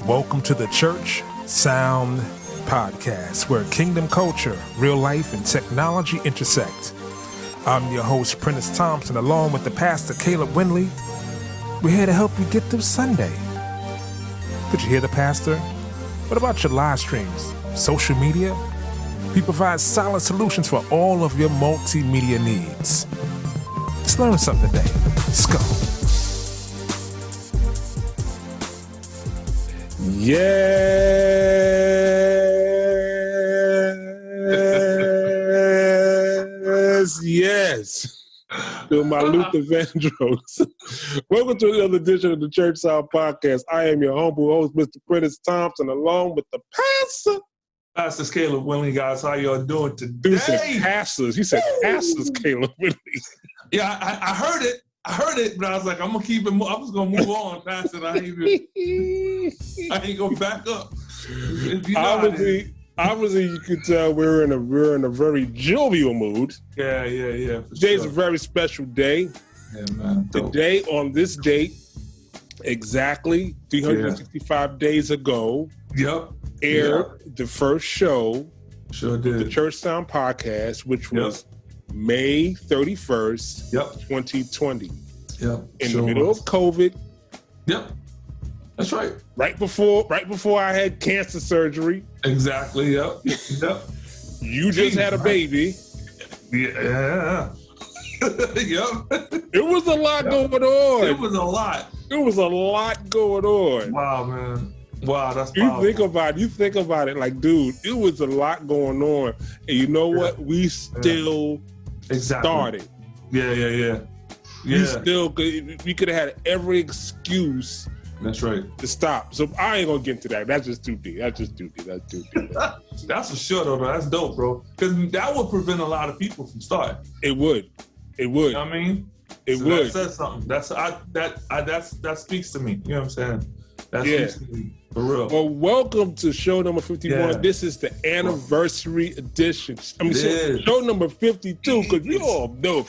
Welcome to the Church Sound Podcast, where kingdom culture, real life, and technology intersect. I'm your host, Prentice Thompson, along with the Pastor Caleb Winley. We're here to help you get through Sunday. Did you hear the pastor? What about your live streams, social media? We provide solid solutions for all of your multimedia needs. Let's learn something today. Let's go. Yes. Doing my Luther Vandross. Welcome to another edition of the Church Sound Podcast. I am your humble host, Mr. Prentice Thompson, along with the pastor. Pastor Caleb Winley, guys. How y'all doing today? Dude said pastors. You said pastors, Caleb Winley. Yeah, I heard it. I heard it, but I was like, I'm gonna keep it. I was gonna move on past it. I ain't gonna back up. Obviously, you could tell we're in a very jovial mood. Yeah. Today's a very special day. Yeah, man. Today, on this date, exactly 365 days ago, aired the first show, the Church Sound Podcast, which was May 31st, 2020. In the middle of COVID. That's right. Right before I had cancer surgery. Exactly. Yep. You just had a baby. Yeah. It was a lot going on. It was a lot. It was a lot going on. Wow, man. Wow, that's powerful. You think about it like, dude, it was a lot going on. And you know what? We still started. Yeah. We could have had every excuse. That's right. To stop. So I ain't gonna get into that. That's just too deep. That's That's for sure, though. That's dope, bro. Because that would prevent a lot of people from starting. It would. You know what I mean? It would. That says something. That speaks to me. You know what I'm saying? That speaks to me. For real. Well, welcome to show number 51. Yeah. This is the anniversary edition. Show number 52, because you all know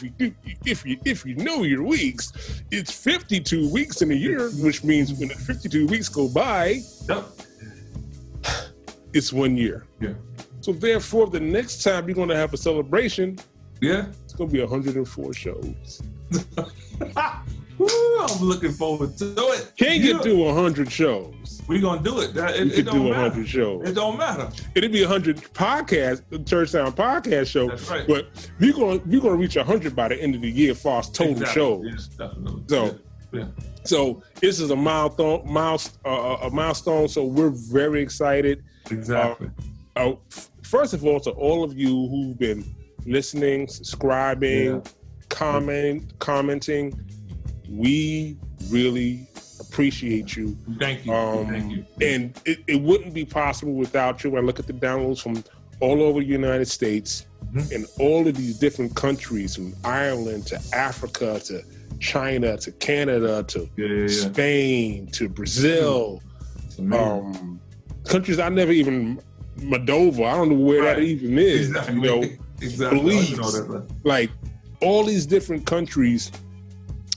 if you know your weeks, it's 52 weeks in a year, which means when the 52 weeks go by, it's 1 year. Yeah. So therefore, the next time you're going to have a celebration, it's going to be 104 shows. Woo, I'm looking forward to it. Can you do 100 shows? We're going to do it. We could do 100 shows. It don't matter. It'll be 100 podcast, Church Sound Podcast show. That's right. But we're gonna reach 100 by the end of the year for our total shows. Yes, definitely. So this is a milestone. So we're very excited. Exactly. First of all, to all of you who've been listening, subscribing, commenting, we really appreciate you. Thank you. Thank you. And it wouldn't be possible without you. When I look at the downloads from all over the United States and all of these different countries, from Ireland to Africa to China to Canada to Spain to Brazil, countries I never even, Moldova, I don't know where that even is. Exactly. Belize, like all these different countries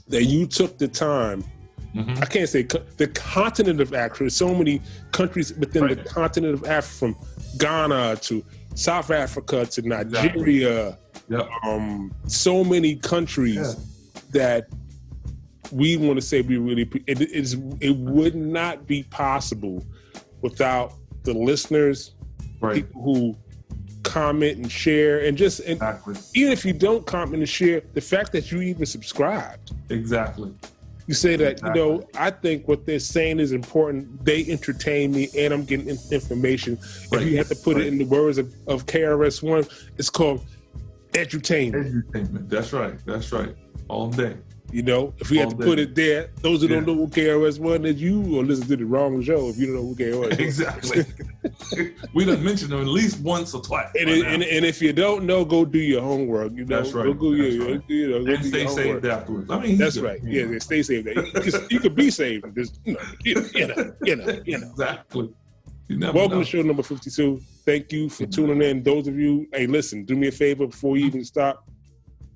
that you took the time. I can't say the continent of Africa. There's so many countries within the continent of Africa, from Ghana to South Africa to Nigeria. So many countries that we want to say we really. It would not be possible without the listeners, people who comment and share, and even if you don't comment and share, the fact that you even subscribed. Exactly. You say that, I think what they're saying is important. They entertain me, and I'm getting information. If you have to put it in the words of KRS-One, it's called edutainment. Edutainment. That's right. All day. If we have to put it there, those who don't know who KRS-One is, you or listen to the wrong show if you don't know who KRS-One is. Exactly. We done mentioned them at least once or twice. And if you don't know, go do your homework. That's right. Go and stay saved afterwards. I mean, that's right. Yeah, stay saved. You could be saved. Just, Exactly. Welcome to show number 52. Thank you for tuning in. Those of you, hey, listen, do me a favor before you even stop.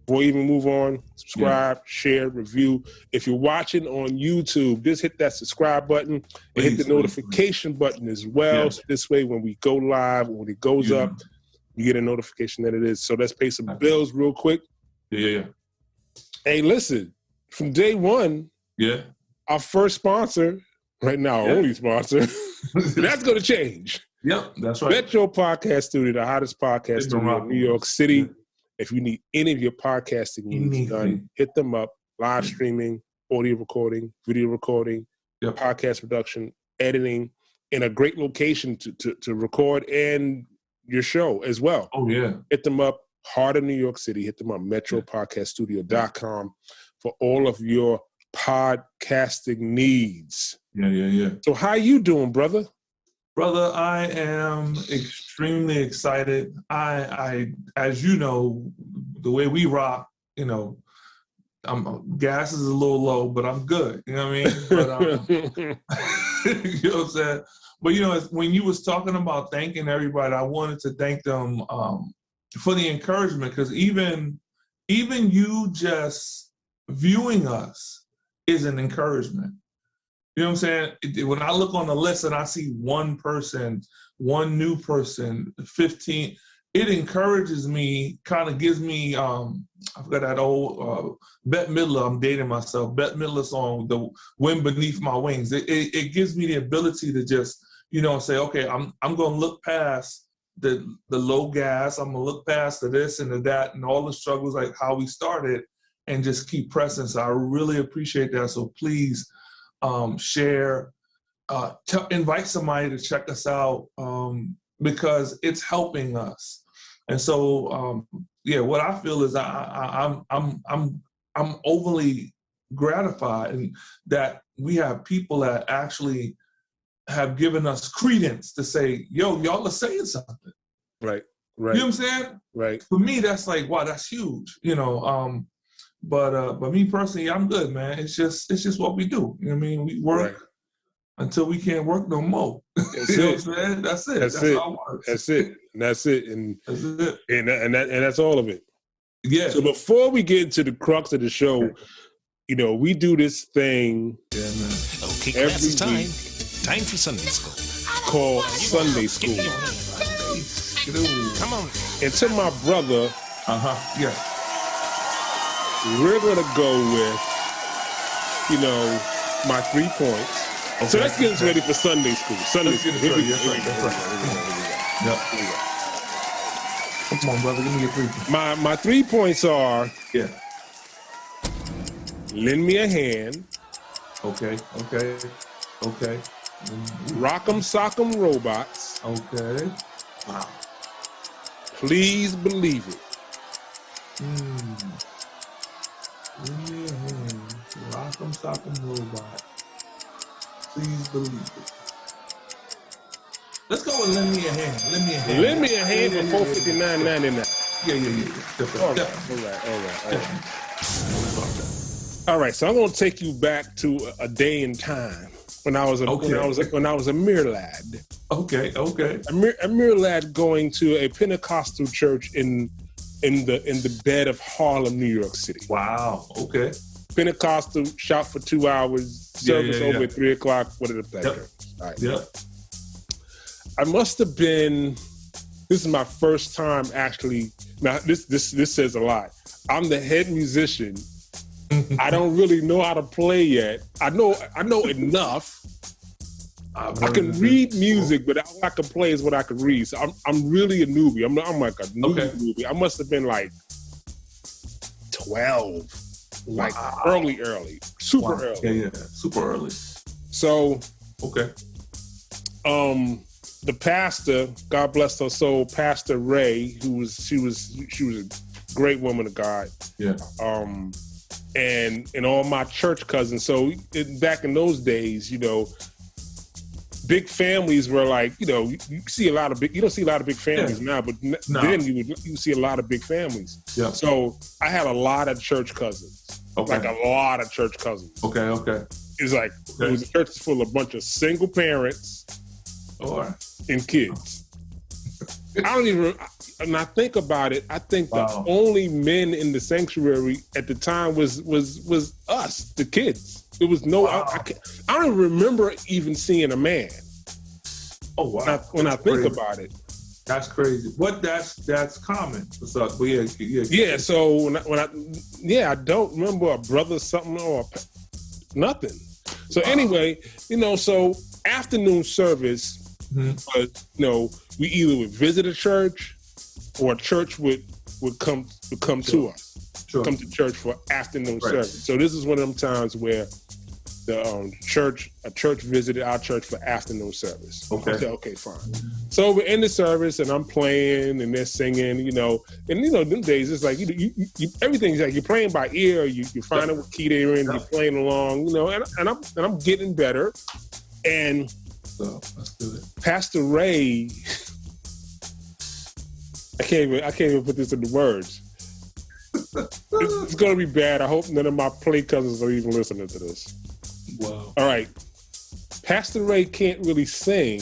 before we even move on, subscribe, share, review. If you're watching on YouTube, just hit that subscribe button and hit the notification button as well. So this way, when we go live, when it goes up, you get a notification that it is. So let's pay some bills real quick. Yeah. Hey, listen, from day one, our first sponsor, right now, our only sponsor, that's going to change. Yep, that's right. Metro Podcast Studio, the hottest podcast studio in New York City. Yeah. If you need any of your podcasting needs done, hit them up. Live streaming, audio recording, video recording, podcast production, editing, in a great location to record and your show as well. Oh, yeah. Hit them up. Heart of New York City. Hit them up. MetroPodcastStudio.com for all of your podcasting needs. Yeah. So how you doing, brother? Brother, I am extremely excited. I as you know, the way we rock, gas is a little low, but I'm good. You know what I mean? But, you know what I'm saying? But when you was talking about thanking everybody, I wanted to thank them for the encouragement, because even you just viewing us is an encouragement. You know what I'm saying? When I look on the list and I see one person, one new person, 15, it encourages me, kind of gives me, I forgot that old Bette Midler, I'm dating myself, Bette Midler song, The Wind Beneath My Wings. It gives me the ability to just, say, okay, I'm going to look past the low gas. I'm going to look past the this and the that and all the struggles, like how we started, and just keep pressing. So I really appreciate that. So please, share, invite somebody to check us out, because it's helping us. And so, what I feel is I'm overly gratified and that we have people that actually have given us credence to say, yo, y'all are saying something. Right. You know what I'm saying? Right. For me, that's like, wow, that's huge. But me personally, I'm good, man. It's just what we do. You know what I mean? We work until we can't work no more. That's you know it. What I'm saying? That's it. That's it. How it works. That's it. And that's it. And that's it. And that's all of it. Yeah. So before we get into the crux of the show, we do this thing. Yeah, man. Okay, class is time. Time for Sunday school. Called Sunday School. Come on. And to my brother. Yeah. We're going to go with, my 3 points. Okay. So let's get us ready for Sunday school. Sunday school. That's right. Come on, brother. Give me your 3 points. My 3 points are, lend me a hand. Okay. Rock'em Sock'em Robots. Okay. Wow. Please believe it. Lend me a hand, Rock'em Sock'em Robot. Please believe it. Let's go with lend me a hand. Lend me a hand for $459.99. Yeah. All right. So I'm going to take you back to a day in time when I was a mere lad. Okay. A mere lad going to a Pentecostal church in the bed of Harlem, New York City. Wow. Okay. Pentecostal, shout for 2 hours, service over at 3 o'clock. What did it play? All right. Yep. I must have been. This is my first time actually. Now this says a lot. I'm the head musician. I don't really know how to play yet. I know enough. I can read music, but all I can play is what I can read. So I'm really a newbie. I'm like a newbie. I must have been like 12, like early, super early. Yeah, super early. So okay. The pastor, God bless her soul, Pastor Ray, she was a great woman of God. Yeah. And all my church cousins. So back in those days, big families were like, you don't see a lot of big families now, but then you see a lot of big families. Yeah. So I had a lot of church cousins. Okay. Like a lot of church cousins. Okay. It's like, it was a church full of a bunch of single parents and kids. I don't even. When I think about it, I think the only men in the sanctuary at the time was us, the kids. It was no. I don't even remember even seeing a man. Oh wow! When I think about it, that's crazy. But that's common. So yeah. So when I don't remember a brother something or nothing. So anyway, so afternoon service. But we either would visit a church, or a church would come to us, come to church for afternoon service. So this is one of them times where the a church visited our church for afternoon service. Okay, fine. So we're in the service and I'm playing and they're singing, and them days it's like you everything's like you're playing by ear. You find out what key they're in, you're playing along, and I'm getting better, and. So let's do it. Pastor Ray, I can't even put this into words. It's gonna be bad. I hope none of my play cousins are even listening to this. Wow. All right. Pastor Ray can't really sing.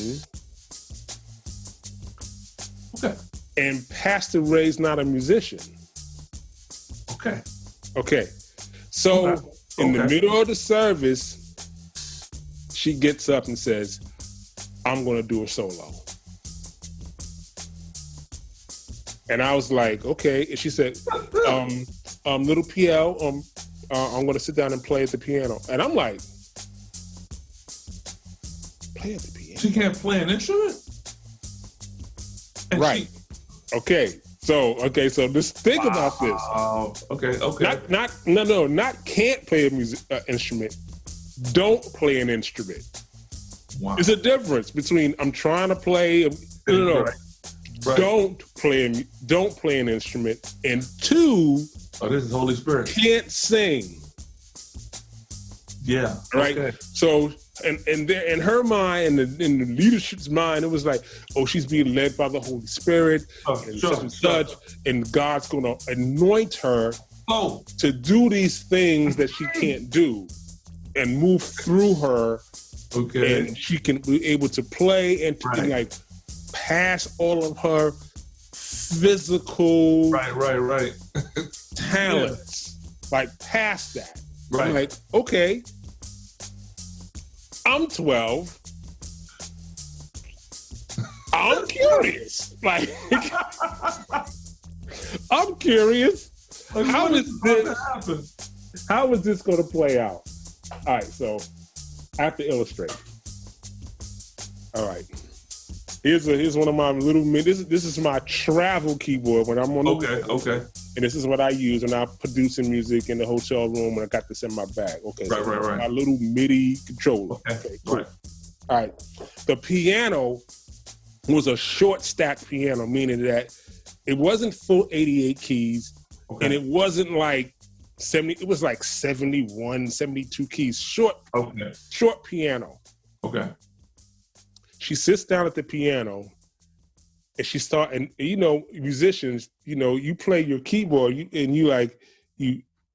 Okay. And Pastor Ray's not a musician. Okay. So in the middle of the service, she gets up and says, I'm going to do a solo. And I was like, okay. And she said, little PL, I'm going to sit down and play at the piano. And I'm like, play at the piano? She can't play an instrument? And right. Okay. So just think about this. Okay. Not can't play an instrument. Don't play an instrument. Wow. There's a difference between I'm trying to play. Right. Don't play an instrument, and two. Oh, this is Holy Spirit. Can't sing. Yeah. Right. Okay. So and there, in her mind and in the leadership's mind, it was like, oh, she's being led by the Holy Spirit and such and such, and God's going to anoint her to do these things that she can't do, and move through her. Okay. And she can be able to play and to like pass all of her physical talents, like past that. Right. I'm like, okay, I'm 12. I'm curious. Like, I'm curious. How is this going to play out? All right, so I have to illustrate. All right. Here's one of my little this is my travel keyboard when I'm on the Okay. And this is what I use when I'm producing music in the hotel room when I got this in my bag. Okay. Right. My little MIDI controller. Okay, cool. Right. All right. The piano was a short stack piano, meaning that it wasn't full 88 keys and it wasn't like 70, it was like 71, 72 keys. Short piano. Okay. She sits down at the piano and she start, and musicians, you play your keyboard and you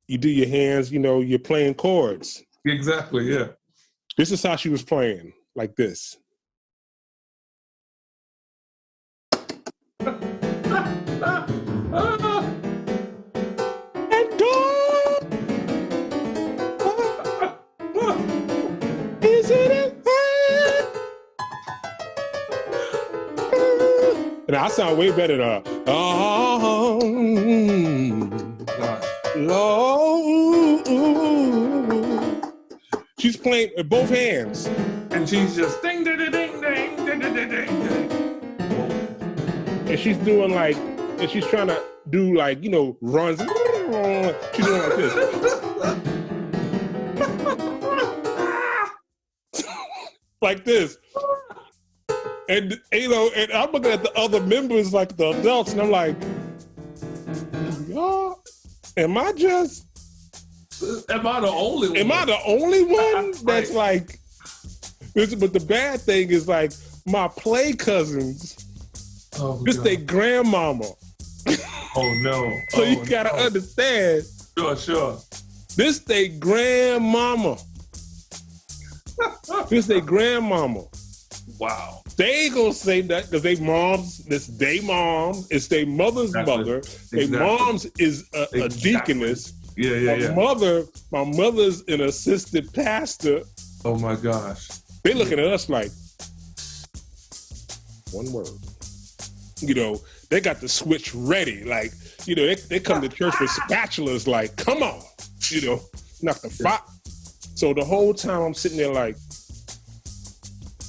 do your hands, you're playing chords. Exactly, yeah. This is how she was playing, like this. And I sound way better than Lord. She's playing with both hands. And she's just ding, ding, ding, ding, ding, ding, ding, ding. And she's doing and she's trying to do runs. She's doing like this. Like this. And and I'm looking at the other members, like the adults, and I'm like, y'all, am I the only one? Am I the only one that's like this? But the bad thing is my play cousins, they grandmama. Oh no. So you gotta understand. Sure. This they grandmama. Wow. They ain't gonna say that because they moms, it's their mom, it's their mother's mother. Their mom's is a deaconess. Yeah. My mother's an assistant pastor. Oh my gosh. They looking at us like, one word. You know, they got the switch ready. Like, you know, they come to church with spatulas like, come on, you know, knock the fire. So the whole time I'm sitting there like,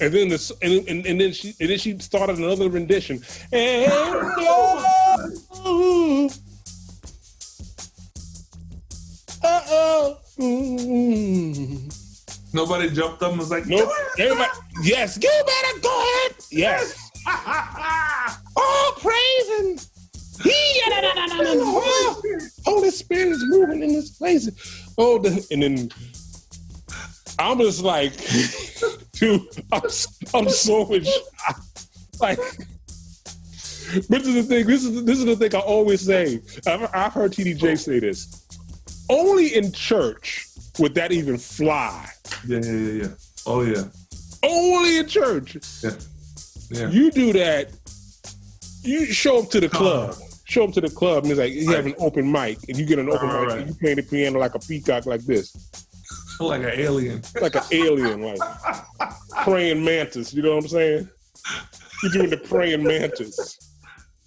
and then then she started another rendition. And nobody jumped up and was like, nope. Everybody, yes, you better go ahead. Yes. Oh, praising. Holy Spirit is moving in this place. And then I'm just like, dude, I'm so in shock. Like, but this is the thing. This is the thing I always say. I've heard TDJ say this. Only in church would that even fly. Yeah. Oh yeah. Only in church. Yeah. You do that. You show up to the club. Show up to the club and it's like you have an open mic and you get an open mic and you play the piano like a peacock like this. Like an alien. Like an alien, like praying mantis. You know what I'm saying? You're doing the praying mantis.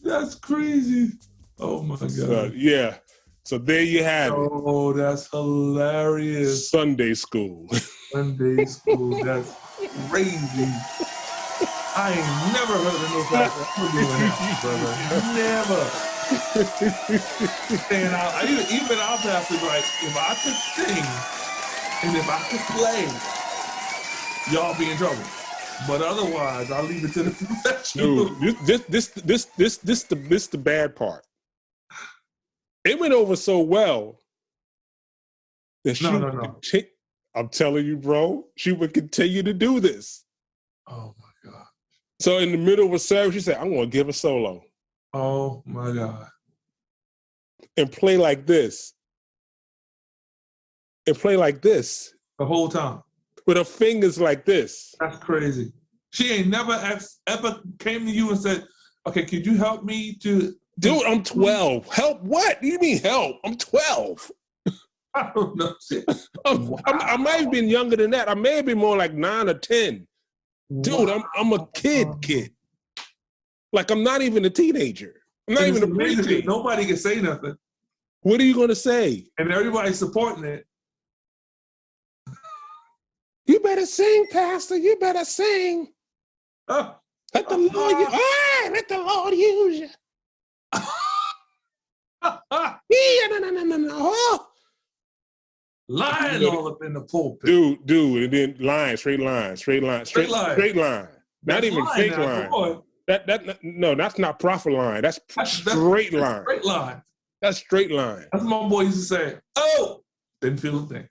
That's crazy. Oh my God. Yeah. So there you have it. Oh, that's hilarious. Sunday school. Sunday school. That's crazy. I ain't never heard of no pastor doing that, brother. Never. And even our pastor, like, if I could sing and if I could play, y'all be in trouble. But otherwise, I'll leave it to the professional. Dude, this the bad part. It went over so well that I'm telling you, bro, she would continue to do this. Oh my God. So in the middle of a service, she said, I'm going to give a solo. Oh my God. And play like this. And play like this. The whole time. With her fingers like this. That's crazy. She ain't never ever came to you and said, okay, could you help me to... Dude, I'm 12. Help what? Do you mean help? I'm 12. I don't know. I might have been younger than that. I may have been more like 9 or 10. Dude, I'm a kid. Like, I'm not even a teenager. I'm not even a preteen. Nobody can say nothing. What are you going to say? And everybody's supporting it. You better sing, Pastor. You better sing. Let the Lord use you. Lying all up in the pulpit. Dude, and then straight line. Not even fake line. No, that's not prophet line. That's straight line. Straight line. That's straight line. That's what my boy used to say. Oh, didn't feel a thing.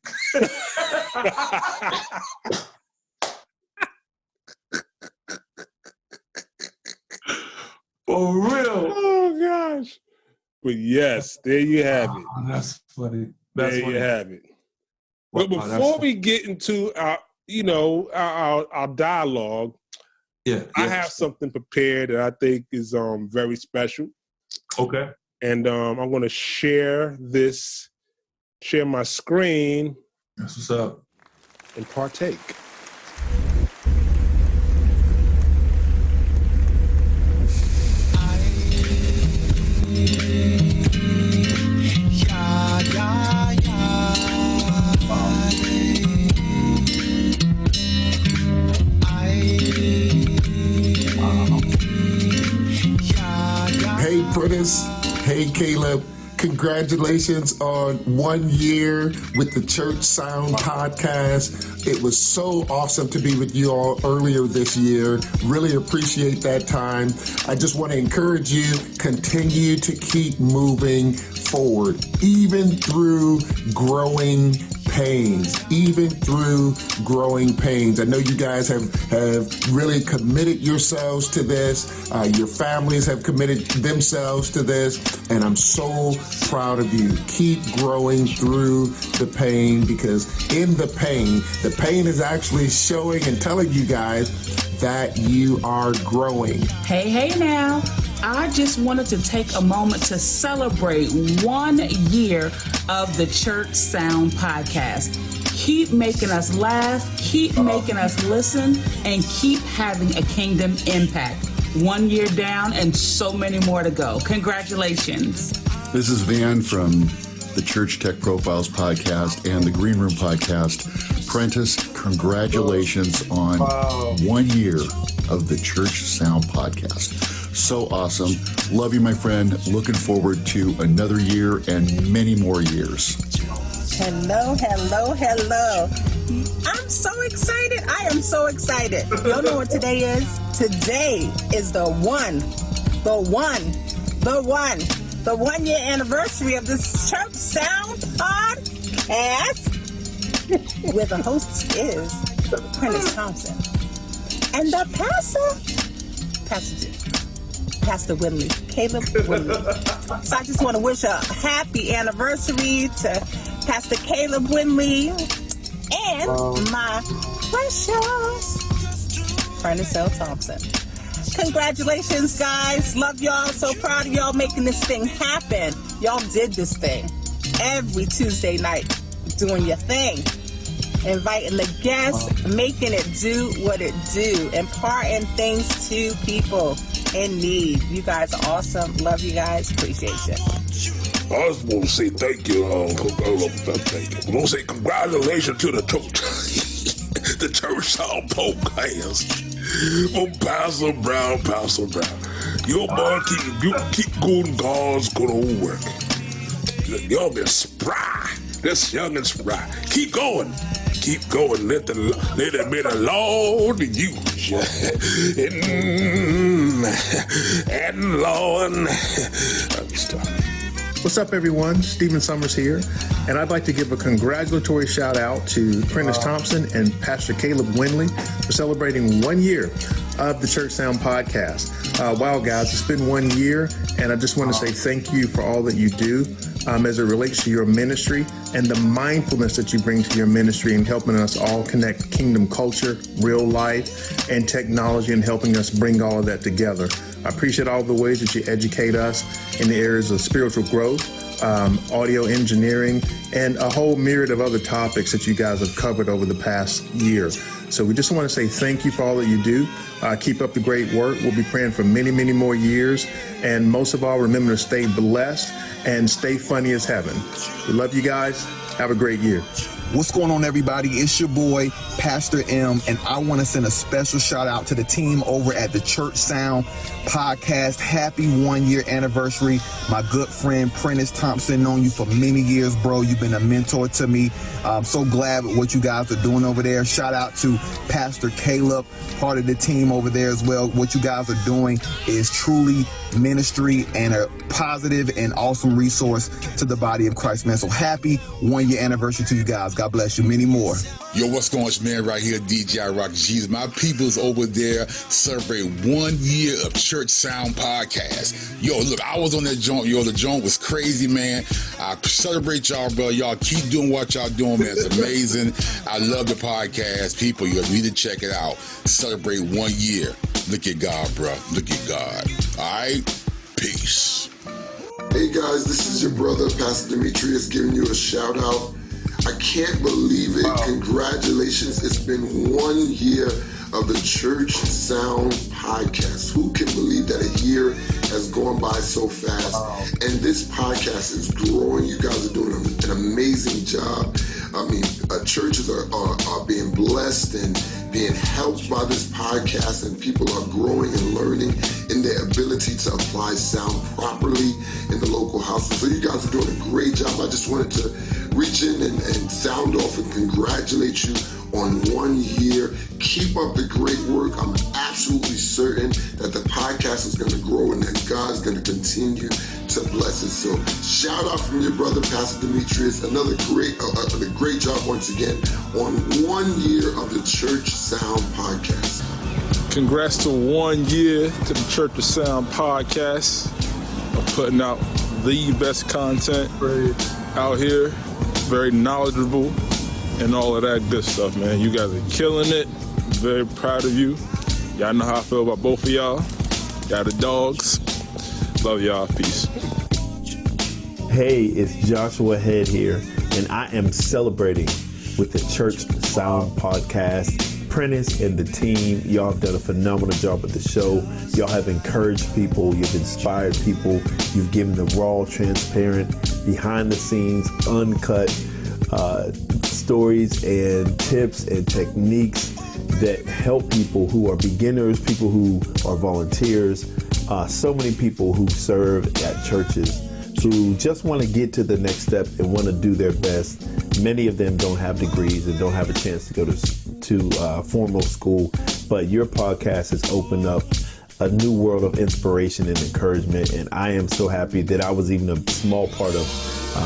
For real. Oh gosh. But yes, there you have it. That's funny. You have it. But before we get into our dialogue, I have something prepared that I think is very special. Okay. And I'm going to share my screen. That's what's up. And partake. Hey, Prentice. Hey, Caleb. Congratulations on 1 year with the Church Sound podcast. It was so awesome to be with you all earlier this year. Really appreciate that time. I just want to encourage you, continue to keep moving forward, even through growing pains, even through growing pains. I know you guys have really committed yourselves to this. Your families have committed themselves to this, and I'm so proud of you. Keep growing through the pain, because in the pain is actually showing and telling you guys that you are growing. Hey now. I just wanted to take a moment to celebrate 1 year of the Church Sound podcast. Keep making us laugh, keep making us listen, and keep having a kingdom impact. 1 year down and so many more to go. Congratulations. This is Van from the Church Tech Profiles podcast and the Green Room podcast. Prentice, congratulations on 1 year of the Church Sound podcast. So awesome. Love you, my friend. Looking forward to another year and many more years. Hello. I'm so excited. I am so excited. Y'all know what today is? Today is the 1 year anniversary of the Church Sound podcast, where the host is Prentice Thompson. And the Pastor Whitley, Caleb Whitley. So I just want to wish a happy anniversary to Pastor Caleb Whitley and my precious Prentice L. Thompson. Congratulations, guys. Love y'all. So proud of y'all making this thing happen. Y'all did this thing every Tuesday night, doing your thing. Inviting the guests, making it do what it do, imparting things to people in need. You guys are awesome. Love you guys. Appreciate you. I just want to say thank you. Thank you. I want to say congratulations to the Church Sound podcast. Oh, Pastor Brown. Your boy keep going God's good old work. Y'all been spry. This young and spry. Keep going. Let it be the Lord use you. And Lord, I'm stuck. What's up, everyone? Stephen Summers here, and I'd like to give a congratulatory shout out to Prentice Thompson and Pastor Caleb Winley for celebrating 1 year of the Church Sound podcast. Wow, guys, it's been 1 year, and I just want to say thank you for all that you do as it relates to your ministry and the mindfulness that you bring to your ministry and helping us all connect kingdom culture, real life, and technology, and helping us bring all of that together. I appreciate all the ways that you educate us in the areas of spiritual growth, audio engineering, and a whole myriad of other topics that you guys have covered over the past year. So we just want to say thank you for all that you do. Keep up the great work. We'll be praying for many, many more years. And most of all, remember to stay blessed and stay funny as heaven. We love you guys. Have a great year. What's going on, everybody? It's your boy, Pastor M, and I want to send a special shout out to the team over at the Church Sound podcast. Happy 1 year anniversary. My good friend, Prentice Thompson, known you for many years, bro. You've been a mentor to me. I'm so glad with what you guys are doing over there. Shout out to Pastor Caleb, part of the team over there as well. What you guys are doing is truly ministry and a positive and awesome resource to the body of Christ, man. So happy 1 year anniversary to you guys. God bless you. Many more. Yo, what's going on, man? Right here, DJ Rock Jesus. My people's over there celebrate 1 year of Church Sound podcast. Yo, look, I was on that joint. Yo, the joint was crazy, man. I celebrate y'all, bro. Y'all keep doing what y'all doing, man. It's amazing. I love the podcast. People, you need to check it out. Celebrate 1 year. Look at God, bro. Look at God. All right? Peace. Hey, guys, this is your brother, Pastor Demetrius, giving you a shout out. I can't believe it. Wow. Congratulations. It's been 1 year of the Church Sound podcast. Who can believe that a year has gone by so fast? Wow. And this podcast is growing. You guys are doing an amazing job. I mean, churches are being blessed and being helped by this podcast, and people are growing and learning in their ability to apply sound properly in the local houses. So you guys are doing a great job. I just wanted to reach in and sound off and congratulate you on 1 year. Keep up the great work. I'm absolutely certain that the podcast is going to grow and that God's going to continue to bless it. So shout out from your brother, Pastor Demetrius. Another great job once again on 1 year of the Church Sound Podcast. Congrats to 1 year to the Church of Sound Podcast of putting out the best content out here. Very knowledgeable and all of that good stuff, man. You guys are killing it. Very proud of you. Y'all know how I feel about both of y'all. Y'all the dogs. Love y'all. Peace. Hey, it's Joshua Head here, and I am celebrating with the Church Sound Podcast. Prentice and the team, y'all have done a phenomenal job with the show. Y'all have encouraged people, you've inspired people, you've given the raw, transparent, behind the scenes, uncut stories and tips and techniques that help people who are beginners, people who are volunteers, so many people who serve at churches who just want to get to the next step and want to do their best. Many of them don't have degrees and don't have a chance to go to formal school, but your podcast has opened up a new world of inspiration and encouragement, and I am so happy that I was even a small part of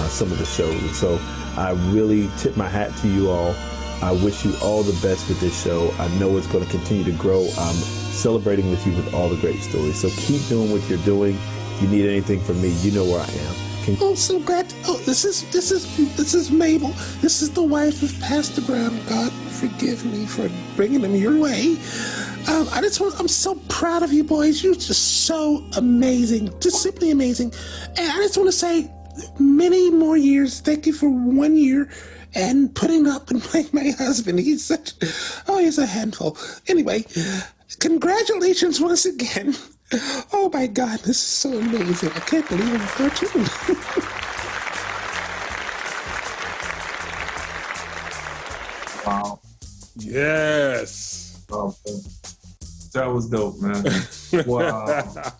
some of the shows. So I really tip my hat to you all. I wish you all the best with this show. I know it's going to continue to grow. I'm celebrating with you with all the great stories. So keep doing what you're doing. If you need anything from me, you know where I am. I'm so glad. This is Mabel. This is the wife of Pastor Brown. God forgive me for bringing him your way. I'm so proud of you boys. You're just so amazing, just simply amazing. And I just want to say, many more years. Thank you for 1 year and putting up and playing my husband. He's a handful. Anyway, congratulations once again. Oh my God, this is so amazing. I can't believe I'm 14. Wow. Yes. Oh, that was dope, man. Wow. That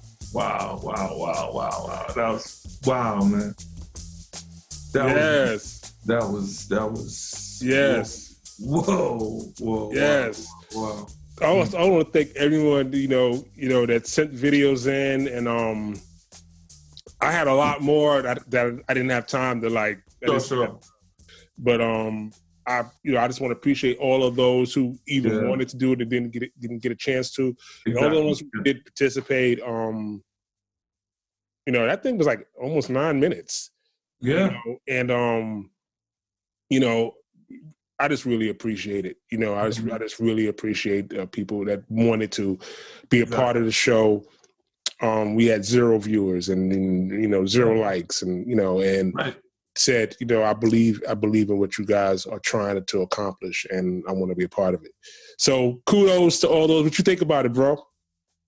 was wow, man. That was yes. Whoa. Yes. Wow. I want to thank everyone, you know, that sent videos in, and I had a lot more that I didn't have time to Sure. But I just want to appreciate all of those who either wanted to do it and didn't get a chance to. Exactly. And all of those who did participate. That thing was like almost 9 minutes. Yeah. And I just really appreciate it. I just really appreciate people that wanted to be a part of the show. We had 0 viewers and 0 likes and said, I believe in what you guys are trying to accomplish, and I want to be a part of it. So kudos to all those. What you think about it, bro?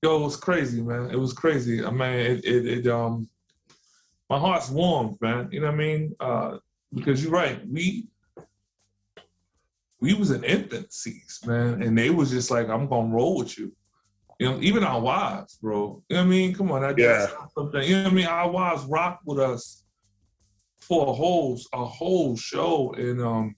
Yo, it was crazy, man. It was crazy. I mean, it my heart's warm, man. You know what I mean? Because you're right. We was in infancies, man, and they was just like, I'm gonna roll with you. Even our wives, bro. You know what I mean? Come on, something. You know what I mean? Our wives rocked with us for a whole show, and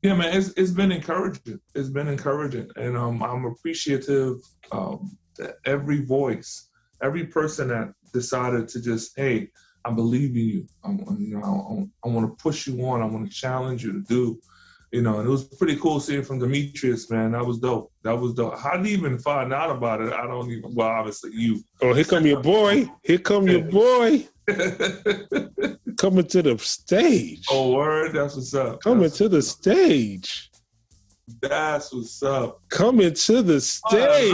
yeah, man, it's been encouraging. It's been encouraging, and I'm appreciative that every voice, every person that decided to just, hey, I believe in you. I want to push you on. I want to challenge you to do. And it was pretty cool seeing from Demetrius, man. That was dope. How did you even find out about it? Obviously you. Oh, here come your boy. Coming to the stage. Oh, word? That's what's up. Coming to the stage. That's what's up. Coming to the stage.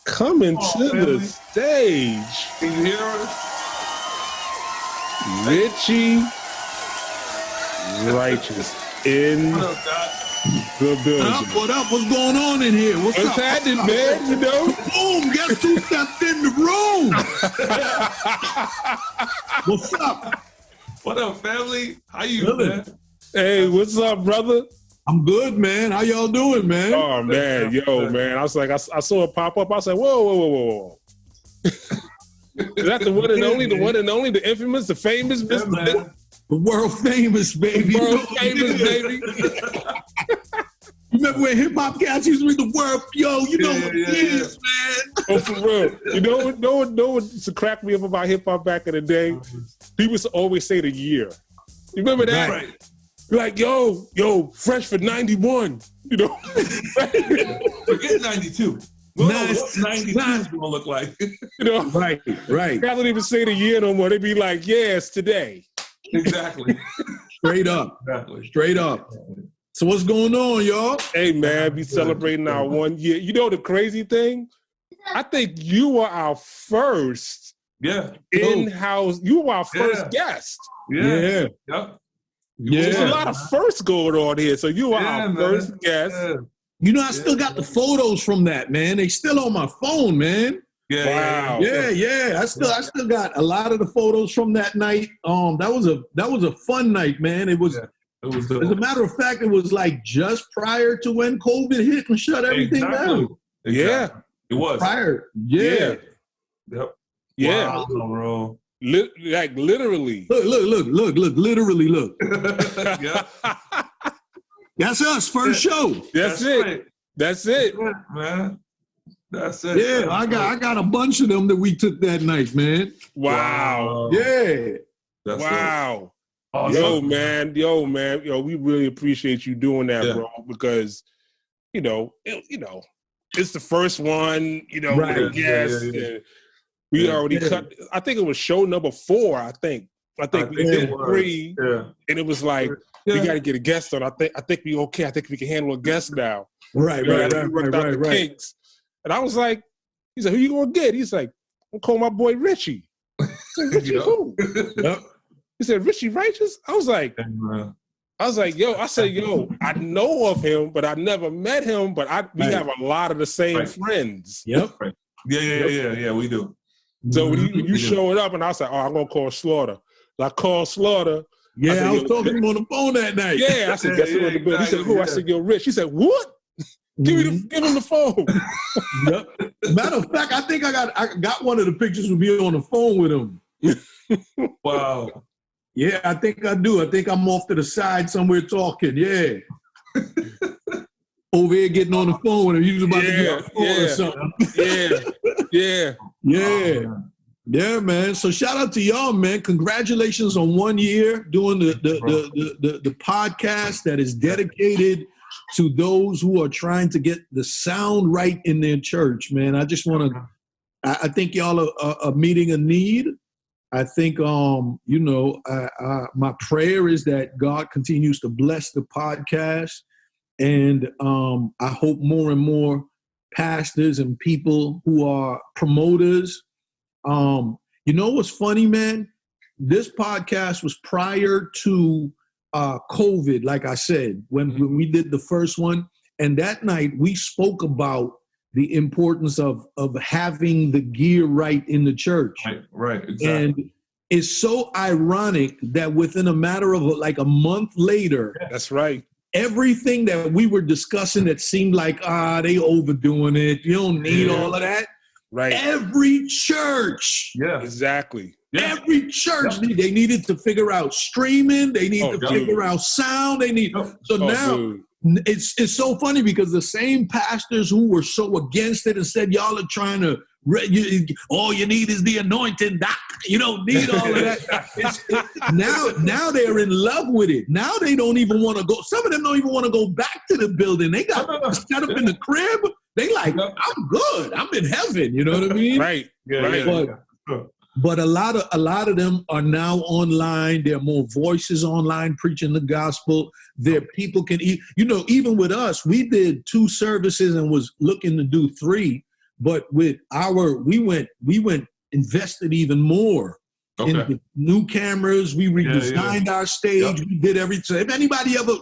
Coming to the stage. Can you hear us? Richie Righteous in the building. What up? What's going on in here? What's up? happening, man? Boom! Guess who stepped in the room? What's up? What up, family? How you, man? Hey, what's up, brother? I'm good, man. How y'all doing, man? Oh, man. Man. I was like, I saw it pop up. I was like, whoa. Is that the one and only, the infamous, the famous Mr. The world famous, baby. World famous, baby. Remember when hip hop cats used to be the world, yo, you know what it is, man. Oh, for real. You know what used to crack me up about hip hop back in the day? People used to always say the year. You remember that? Right. Like, yo, fresh for 91. You know? Forget 92. Well, what's 92 gonna look like? You know? Right. I don't even say the year no more. They be like, yeah, it's today. Exactly. Straight up. Exactly. Straight up. So what's going on, y'all? Hey, man, we celebrating our 1 year. You know the crazy thing? I think you were our first in-house. You were our first guest. Yeah. Yeah. There's a lot of firsts going on here. So you were our first guest. Yeah. You know, I still got the photos from that, man. They still on my phone, man. Wow. Yeah. I still got a lot of the photos from that night. That was a fun night, man. It was. It was. As a matter of fact, it was like just prior to when COVID hit and shut everything down. Exactly. Yeah, it was prior. Yeah. Yep. Yeah, wow, bro. Like literally. Look. Literally, look. Yeah. That's us, first show. That's it. Right. That's it, man. That's it. Yeah, I got a bunch of them that we took that night, man. Wow. Yeah. That's wow. Awesome. Yo, man, we really appreciate you doing that, bro, because it's the first one, right. with a guest. And we already cut. I think it was show number 4. I think we did 3, and it was like we got to get a guest on. I think we okay. I think we can handle a guest now. Right. Kinks. And I was like, he said, "Who you gonna get?" He's like, "I'm call my boy Richie." I said, Richie who? Yep. He said, "Richie Righteous." I was like, yo, I know of him, but I never met him. But we have a lot of the same friends. Yep. Yeah, we do. So when you showed up, and I was like, "Oh, I'm gonna call Slaughter." I called Slaughter. Yeah, I was talking to him on the phone that night. Yeah, I said, "Guess who on the bill?" He said, "Who?" I said, "Yo, Rich." He said, "What? Give him the phone." Yep. Matter of fact, I think I got one of the pictures with me on the phone with him. Wow. Yeah, I think I do. I think I'm off to the side somewhere talking. Yeah. Over here getting on the phone with him. He was about to get on the phone or something. Yeah. Yeah, man. So shout out to y'all, man. Congratulations on 1 year doing the podcast that is dedicated to those who are trying to get the sound right in their church, man. I just want to, I think y'all are meeting a need. I think, my prayer is that God continues to bless the podcast. And I hope more and more pastors and people who are promoters. What's funny, man? This podcast was prior to COVID, like I said, when we did the first one. And that night we spoke about the importance of having the gear right in the church. Right, exactly. And it's so ironic that within a matter of like a month later, that's right, everything that we were discussing that seemed like, they overdoing it, you don't need all of that. Right. Every church. Yeah. Exactly. Yeah. Every church, they needed to figure out streaming. They need to figure out sound. They need. So now it's so funny because the same pastors who were so against it and said, y'all are trying to, all you need is the anointing, doc. You don't need all of that. Now they're in love with it. Now they don't even want to go. Some of them don't even want to go back to the building. They got set up in the crib. They like, I'm good. I'm in heaven. You know what I mean? Right. But a lot of them are now online. There are more voices online preaching the gospel. There people can eat. Even with us, we did 2 services and was looking to do 3. But with we went invested even more in the new cameras. We redesigned our stage. We did everything. If anybody ever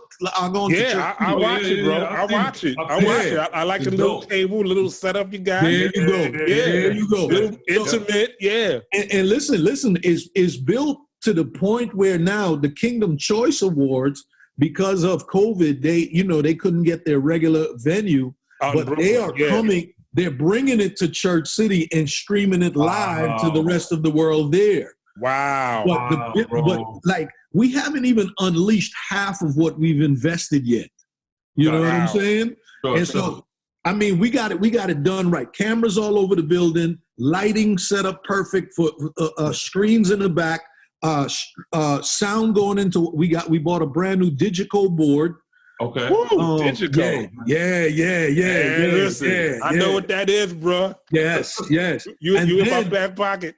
going to church, I watch it, bro. I watch it. I like the little table, little setup you got. There you go. There you go. Little intimate, And listen, is built to the point where now the Kingdom Choice Awards, because of COVID, they couldn't get their regular venue, but they are coming. They're bringing it to Church City and streaming it live to the rest of the world there. Wow. But like we haven't even unleashed half of what we've invested yet. You know what I'm saying? And so, I mean, we got it done right. Cameras all over the building, lighting set up perfect for screens in the back, sound going into. We bought a brand new Digico board. Okay. Digico. Yeah. Listen, I know what that is, bro. Yes. You in my back pocket.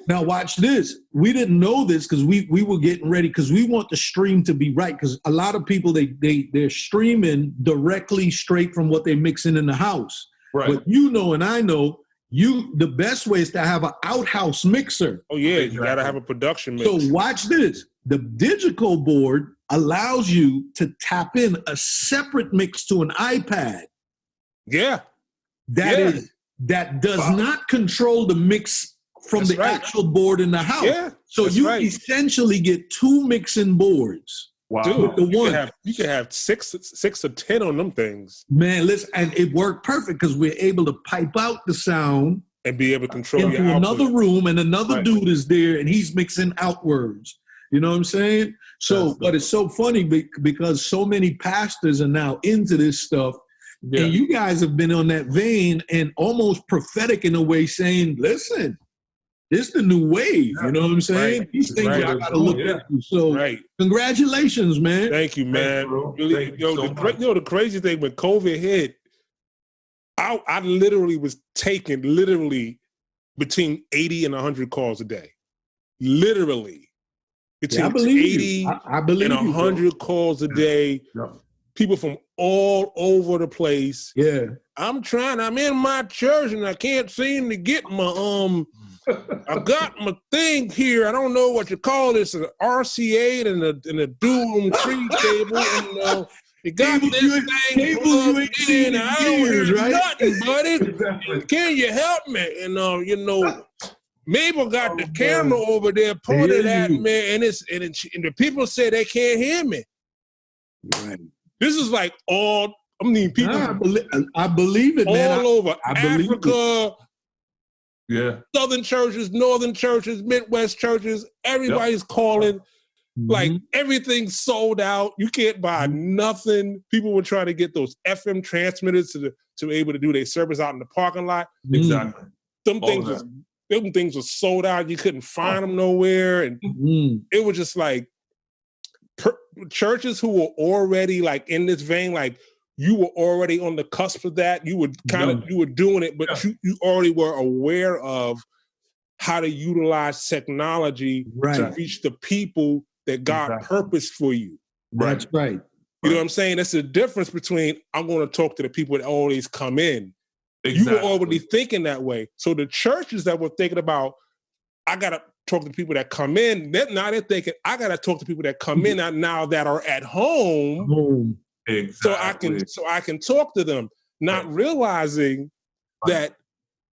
Now watch this. We didn't know this because we were getting ready because we want the stream to be right, because a lot of people they're streaming directly straight from what they mixing in the house. Right. But you know, and I know, the best way is to have an outhouse mixer. Oh yeah, you gotta have a production mix. So watch this. The Digico board allows you to tap in a separate mix to an iPad. Yeah. That does not control the mix from the actual board in the house. Yeah. So you essentially get two mixing boards. Wow. Dude, with the one. You can have six or 10 on them things. Man, listen, and it worked perfect because we're able to pipe out the sound and be able to control into another room, and another dude is there and he's mixing outwards. You know what I'm saying? So, but it's so funny because so many pastors are now into this stuff. Yeah. And you guys have been on that vein and almost prophetic in a way, saying, listen, this is the new wave. You know what I'm saying? Right. These things I got to look at. So congratulations, man. Thank you, man. Really, the crazy thing, when COVID hit, I literally was taking between 80 and 100 calls a day. Literally. Between 80 and 100 calls a day. Yeah. People from all over the place. Yeah. I'm in my church and I can't seem to get my I got my thing here. I don't know what you call this, an RCA and a dual tree cable. And you got this thing plugged in. I don't hear nothing, buddy. Exactly. Can you help me? And Mabel got the camera over there pointed at me, and the people say they can't hear me. Right. This is like people. I believe it, man. All over Africa. Yeah. Southern churches, northern churches, Midwest churches. Everybody's calling. Like everything's sold out. You can't buy nothing. People were trying to get those FM transmitters to be able to do their service out in the parking lot. Exactly. Them things were sold out. You couldn't find them nowhere. And it was just like churches who were already like in this vein, like you were already on the cusp of that. You were you were doing it, but you already were aware of how to utilize technology to reach the people that God purposed for you. That's right. You know what I'm saying? That's the difference between I'm going to talk to the people that always come in. Exactly. You were already thinking that way. So the churches that were thinking about, I got to talk to people that come in, now they're thinking, I got to talk to people that come in now that are at home. Exactly. So I can talk to them, not realizing that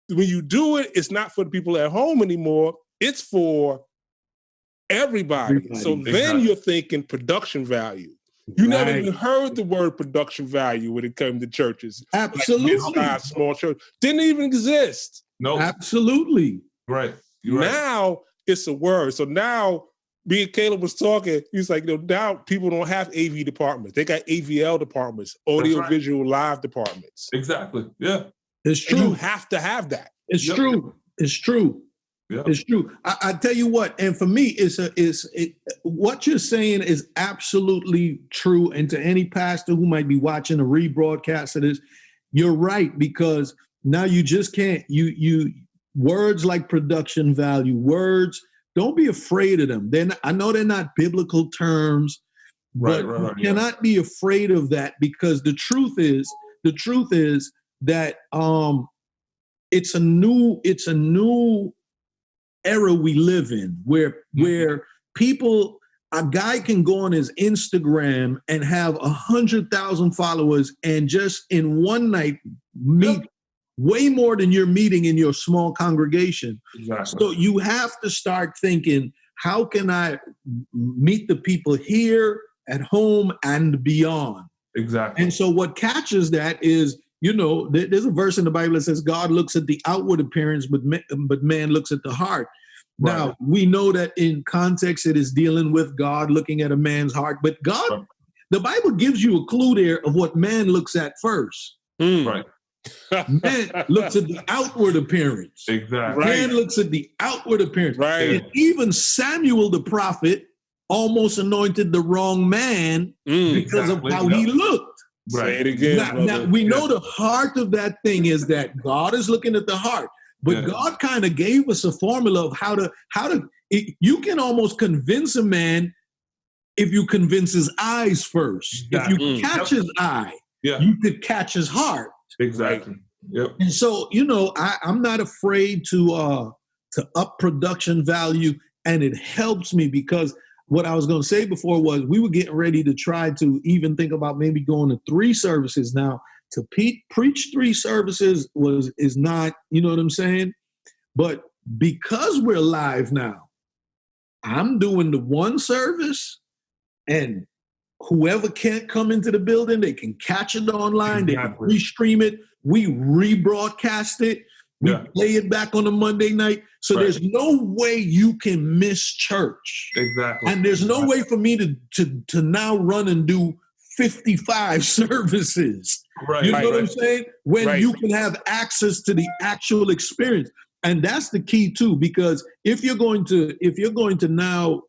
when you do it, it's not for the people at home anymore. It's for everybody. So then you're thinking production value. You never even heard the word production value when it comes to churches. Absolutely. Like small church didn't even exist. No. Absolutely. Right. Now it's a word. So now, me and Caleb was talking, he's like, now people don't have AV departments. They got AVL departments, audio visual live departments. Exactly. Yeah. It's true. And you have to have that. It's true. It's true. Yeah. It's true. I tell you what, and for me, what you're saying is absolutely true. And to any pastor who might be watching a rebroadcast of this, you're right, because now you just can't, you words like production value, words, don't be afraid of them. I know they're not biblical terms, but you cannot be afraid of that, because the truth is that it's a new era we live in, where people, a guy can go on his Instagram and have 100,000 followers and just in one night meet way more than you're meeting in your small congregation. Exactly. So you have to start thinking, how can I meet the people here at home and beyond? Exactly. And so what catches that is, there's a verse in the Bible that says God looks at the outward appearance, but man looks at the heart. Now, we know that in context, it is dealing with God looking at a man's heart, but God, the Bible gives you a clue there of what man looks at first. Right. Man looks at the outward appearance. Exactly. Man looks at the outward appearance. Right. And even Samuel the prophet almost anointed the wrong man because of how he looked. Say it again. Now we know the heart of that thing is that God is looking at the heart. But God kind of gave us a formula of how to you can almost convince a man if you convince his eyes first. If you catch his eye, you could catch his heart. Exactly. Yep. And so, I'm not afraid to up production value, and it helps me because what I was going to say before was we were getting ready to try to even think about maybe going to 3 services. Now, to preach 3 services is not, you know what I'm saying? But because we're live now, I'm doing the 1 service, and whoever can't come into the building, they can catch it online. They can restream it. We rebroadcast it. We play it back on a Monday night. So there's no way you can miss church. Exactly. And there's no way for me to now run and do 55 services. Right. You know what I'm saying? When you can have access to the actual experience. And that's the key too, because if you're going to now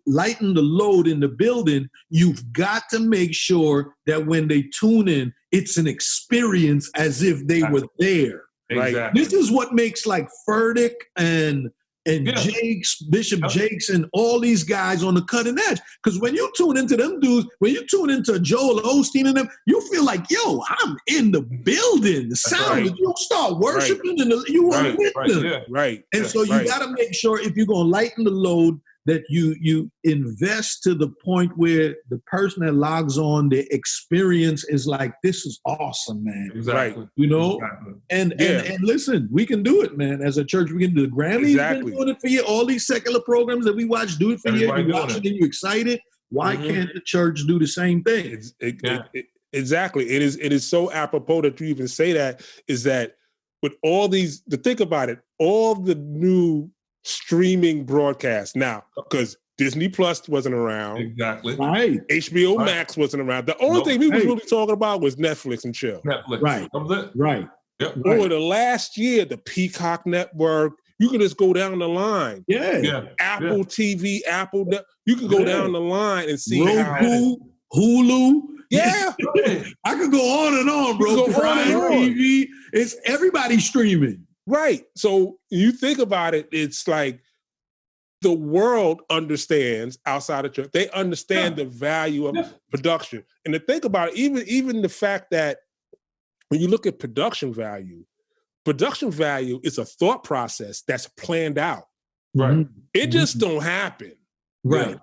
lighten the load in the building, you've got to make sure that when they tune in, it's an experience as if they were there. Exactly. This is what makes like Furtick and Jakes, Bishop Jakes, and all these guys on the cutting edge. Because when you tune into them dudes, when you tune into Joel Osteen and them, you feel like, yo, I'm in the building. The sound, you start worshiping, and you want with them. And so you got to make sure if you're going to lighten the load, that you invest to the point where the person that logs on, the experience is like, this is awesome, man. Exactly. You know? And listen, we can do it, man. As a church, we can do it. Grammy's been doing it for you. All these secular programs that we watch do it for you. You watch it and you're excited. Why can't the church do the same thing? Exactly. It is so apropos that you even say that, is that with all these, to think about it, all the new streaming broadcast now, because Disney Plus wasn't around. Exactly. Right. HBO Max wasn't around. The only thing we was really talking about was Netflix and chill. Netflix. Right. Right. Yep. Over the last year, the Peacock Network, you can just go down the line. Apple TV, Apple, you can go down the line and see Roku, Hulu. Yeah. I could go on and on, bro. Prime TV. It's everybody streaming. Right. So you think about it, it's like the world understands outside of church. They understand the value of production. And to think about it, even the fact that when you look at production value is a thought process that's planned out. Right. It just don't happen. Right.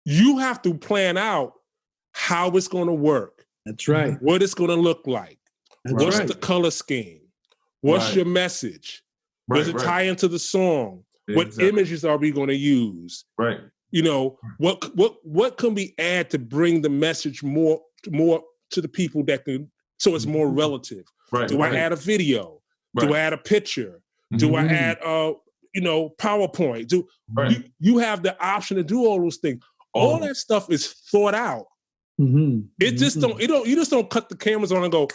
You have to plan out how it's going to work. That's right. What it's going to look like. What's the color scheme? What's your message? Does it tie into the song? What images are we going to use? Right. You know, what can we add to bring the message more to the people that can, so it's more relative? Right. Do I add a video? Do I add a picture? Do I add PowerPoint? You have the option to do all those things. All that stuff is thought out. It just you just don't cut the cameras on and go,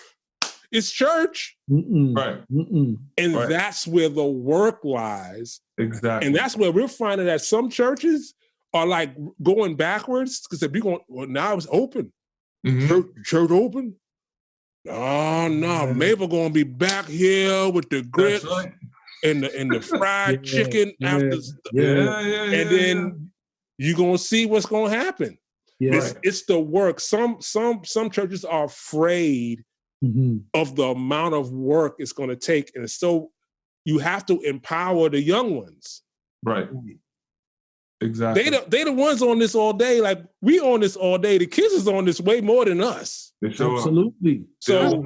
it's church. Right. And that's where the work lies. Exactly. And that's where we're finding that some churches are like going backwards, because if you're going, well, now it's open. Church open? No, Mabel gonna be back here with the grits and the fried chicken after. And then you're gonna see what's gonna happen. It's the work. Some churches are afraid of the amount of work it's going to take, and so you have to empower the young ones. Right. Exactly. They the ones on this all day. Like, we on this all day. The kids is on this way more than us. Absolutely. So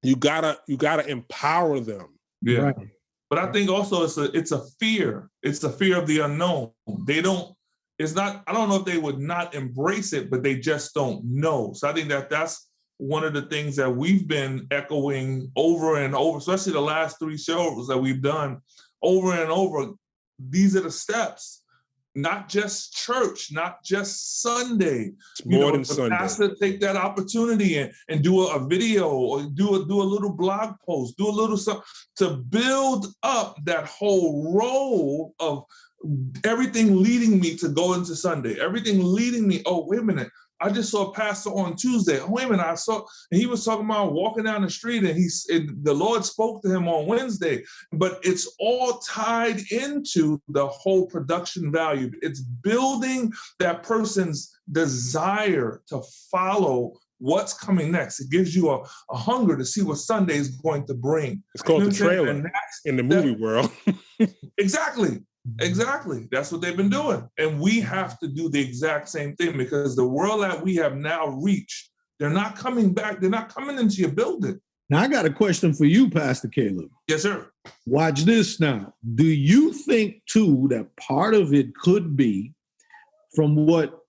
you gotta empower them. Yeah. Right. But I think also it's a fear. It's the fear of the unknown. I don't know if they would not embrace it, but they just don't know. So I think that's one of the things that we've been echoing over and over, especially the last 3 shows that we've done, over and over, these are the steps. Not just church, not just Sunday. It's more than Sunday. Pastor take that opportunity and do a video or do a little blog post, do a little something to build up that whole role of everything leading me to go into Sunday. Everything leading me. Oh, wait a minute. I just saw a pastor on Tuesday. Oh, wait a minute. And he was talking about walking down the street and the Lord spoke to him on Wednesday. But it's all tied into the whole production value. It's building that person's desire to follow what's coming next. It gives you a hunger to see what Sunday is going to bring. It's called the trailer in the movie world. Exactly. That's what they've been doing. And we have to do the exact same thing because the world that we have now reached, they're not coming back. They're not coming into your building. Now, I got a question for you, Pastor Caleb. Yes, sir. Watch this now. Do you think, too, that part of it could be from what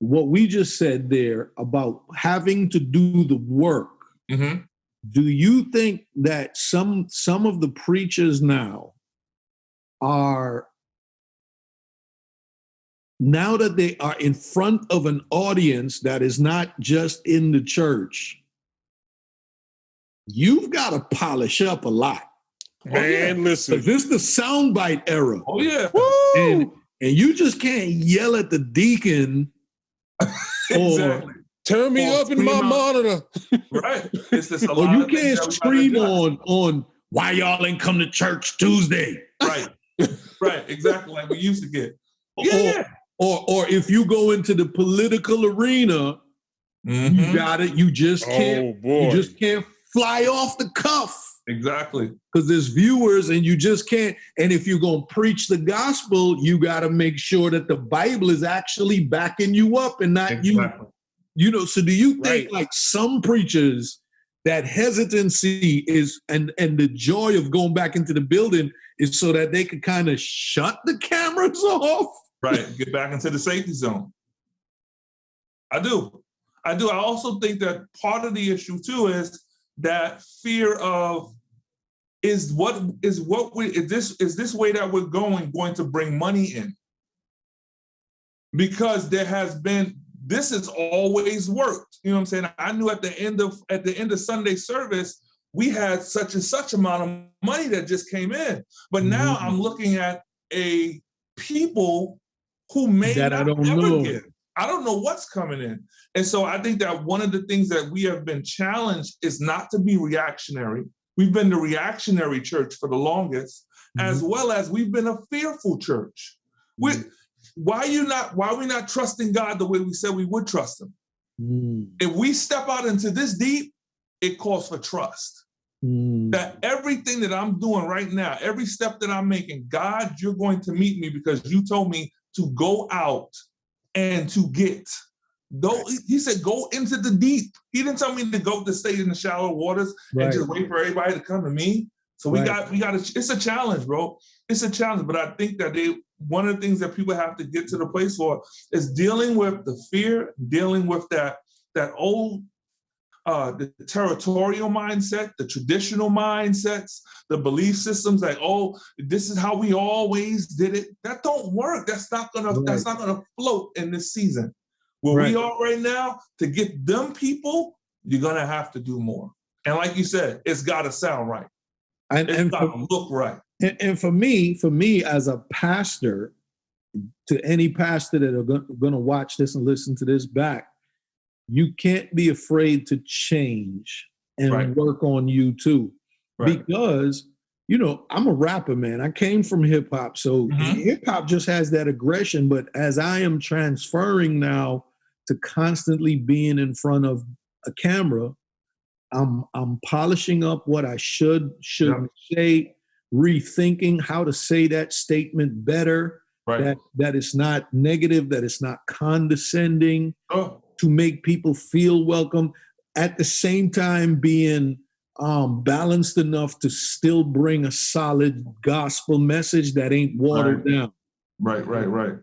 we just said there about having to do the work? Mm-hmm. Do you think that some of the preachers now are, now that they are in front of an audience that is not just in the church, you've got to polish up a lot. Man, listen. This is the soundbite era. Oh, yeah. And you just can't yell at the deacon Exactly. Turn me up in my monitor. Right. It's just a or lot you of things can't that scream we gotta on why y'all ain't come to church Tuesday. Right. Right, exactly like we used to get. Or if you go into the political arena, you got it. You just can't. You just can't fly off the cuff. Exactly. Because there's viewers, and you just can't. And if you're gonna preach the gospel, you got to make sure that the Bible is actually backing you up, and not you. You know. So do you think like some preachers, that hesitancy is and the joy of going back into the building is so that they could kind of shut the cameras off? Right, get back into the safety zone. I do. I also think that part of the issue too is that fear of is this way that we're going to bring money in? Because this has always worked. You know what I'm saying? I knew at the end of Sunday service, we had such and such amount of money that just came in. But now I'm looking at a people who may not ever give. I don't know what's coming in. And so I think that one of the things that we have been challenged is not to be reactionary. We've been the reactionary church for the longest, as well as we've been a fearful church. Why are we not trusting God the way we said we would trust him? If we step out into this deep, it calls for trust. That everything that I'm doing right now, every step that I'm making, God, you're going to meet me because you told me to go out and to get. Though he said, go into the deep. He didn't tell me to stay in the shallow waters and just wait for everybody to come to me. So we got it's a challenge, bro. It's a challenge. But I think that one of the things that people have to get to the place for is dealing with the fear, dealing with that old the territorial mindset, the traditional mindsets, the belief systems like, oh, this is how we always did it. That don't work. That's not gonna float in this season. Where we are right now, to get them people, you're gonna have to do more. And like you said, it's gotta sound right. It's gotta look right. And for me as a pastor, to any pastor that are going to watch this and listen to this back, you can't be afraid to change and work on you too. Because, I'm a rapper, man. I came from hip hop. So hip hop just has that aggression. But as I am transferring now to constantly being in front of a camera, I'm polishing up what I should say, rethinking how to say that statement better, that it's not negative, that it's not condescending, to make people feel welcome, at the same time being balanced enough to still bring a solid gospel message that ain't watered down. Right.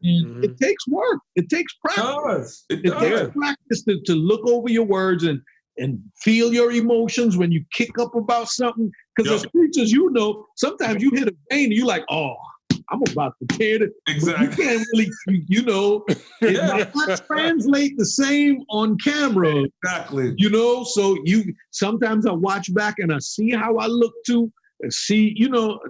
And it takes work. It takes practice. It takes practice to look over your words and feel your emotions when you kick up about something. Because as preachers, sometimes you hit a vein and you're like, oh, I'm about to tear it. Exactly. But you can't really, it might not translate the same on camera. Exactly. So sometimes I watch back and I see how I look to see,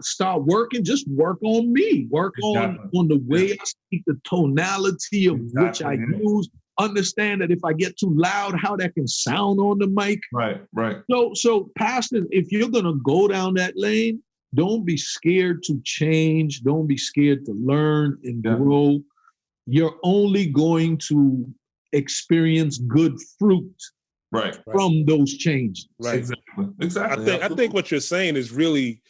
start working, just work on me, work on the way I speak, the tonality of which I use, understand that if I get too loud, how that can sound on the mic. Right. So pastors, if you're going to go down that lane, don't be scared to change. Don't be scared to learn and grow. You're only going to experience good fruit from those changes. Right. Exactly. I think what you're saying is really,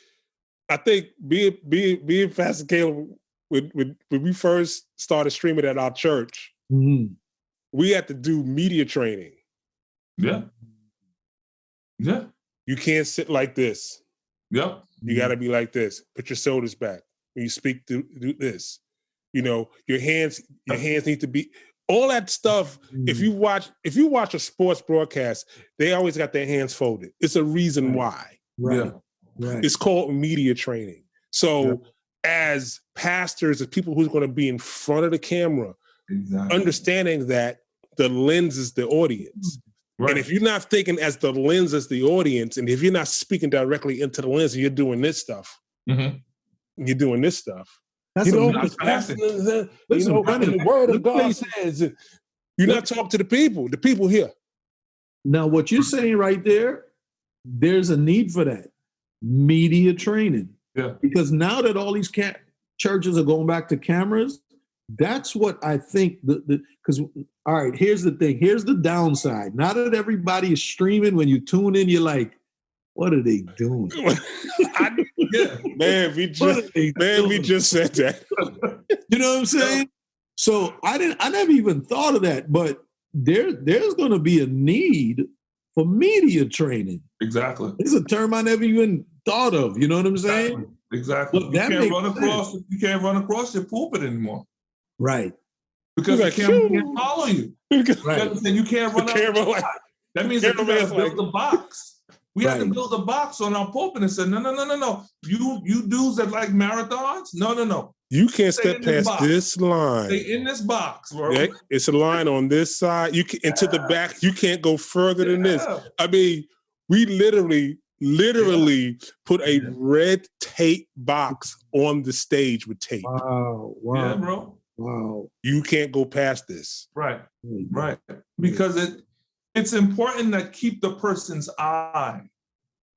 I think being Pastor Caleb, when we first started streaming at our church, we had to do media training. Yeah. You can't sit like this. Yep. You got to be like this. Put your shoulders back. When you speak, do this. Your hands need to be, all that stuff. If you watch a sports broadcast, they always got their hands folded. It's a reason why. Right. It's called media training. So as pastors, as people who's going to be in front of the camera, understanding that the lens is the audience. Right. And if you're not thinking as the lens as the audience, and if you're not speaking directly into the lens and you're doing this stuff, you're doing this stuff. That's the word of God says, you're not talking to the people here. Now, what you're saying right there, there's a need for that media training. Yeah. Because now that all these churches are going back to cameras, that's what I think. Because all right, here's the thing. Here's the downside. Now that everybody is streaming, when you tune in, you're like, what are they doing? We just said that. You know what I'm saying? So I never even thought of that, but there's going to be a need for media training. Exactly. It's a term I never even thought of. You know what I'm saying? Exactly. Look, you can't run across your pulpit anymore. Right. Because the camera can't follow you. Right. You can't run out. That means that you got to build a box. We had to build a box on our pulpit and said, no. You dudes that like marathons? No. You can't step past this line. Stay in this box, bro. Yeah, it's a line on this side. You can into the back. You can't go further than this. I mean, we literally put a red tape box on the stage with tape. Wow. Yeah, bro. Wow. You can't go past this. Right. Because it's important to keep the person's eye.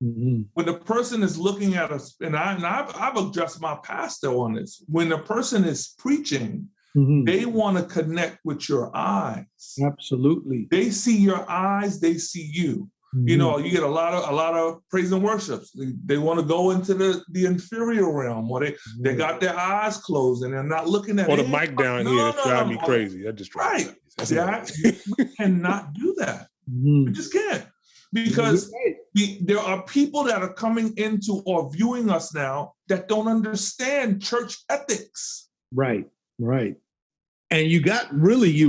Mm-hmm. When the person is looking at us, and I've addressed my pastor on this, when the person is preaching, they want to connect with your eyes. Absolutely. They see your eyes, they see you. You get a lot of praise and worships. They want to go into the inferior realm, or they got their eyes closed and they're not looking at. Or the mic down here that drives me crazy. That just drives me crazy. We cannot do that. We just can't, because there are people that are coming into or viewing us now that don't understand church ethics. Right. And you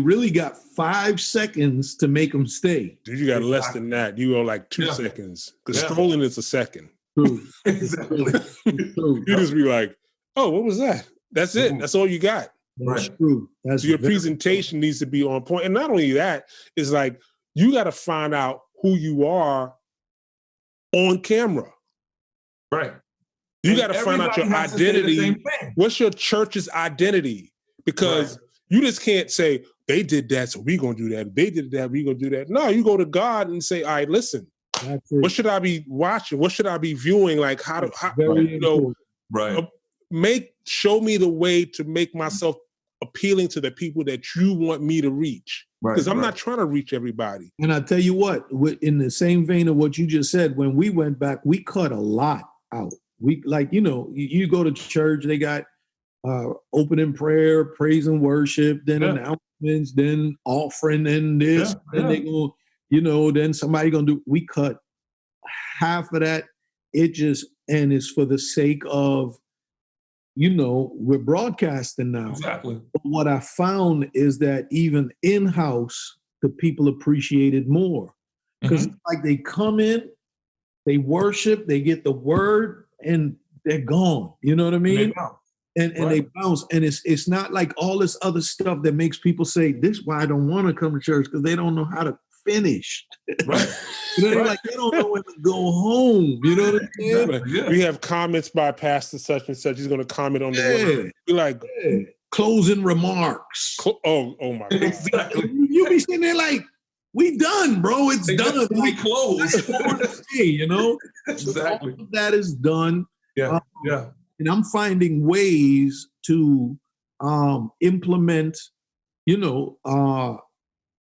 really got 5 seconds to make them stay. Dude, you got less than that. You go like 2 seconds. Because strolling is a second. True. Exactly. You just be like, oh, what was that? That's it. That's all you got. That's true. So your presentation needs to be on point. And not only that, it's like, you got to find out who you are on camera. Right. You got to find out your identity. What's your church's identity? Because you just can't say, they did that, so we're going to do that. They did that, we're going to do that. No, you go to God and say, all right, listen, what should I be watching? What should I be viewing? Like, show me the way to make myself appealing to the people that you want me to reach. Because I'm not trying to reach everybody. And I tell you what, in the same vein of what you just said, when we went back, we cut a lot out. We you go to church, they got opening prayer, praise and worship, then announcements, then offering, and this, then they go, then somebody gonna do. We cut half of that. And it's for the sake of, we're broadcasting now. Exactly. But what I found is that even in-house, the people appreciate it more, because it's like they come in they worship, they get the word, and they're gone. You know what I mean? And they bounce. And it's not like all this other stuff that makes people say, this is why I don't want to come to church, because they don't know how to finish. Right. You know, like they don't know when to go home. You know what I'm saying? Yeah. We have comments by Pastor such and such. He's going to comment on the word. Be like closing remarks. Oh my God. Exactly. You be sitting there like, we done, bro. It's done. We close. You know? Exactly. All of that is done. Yeah. And I'm finding ways to implement,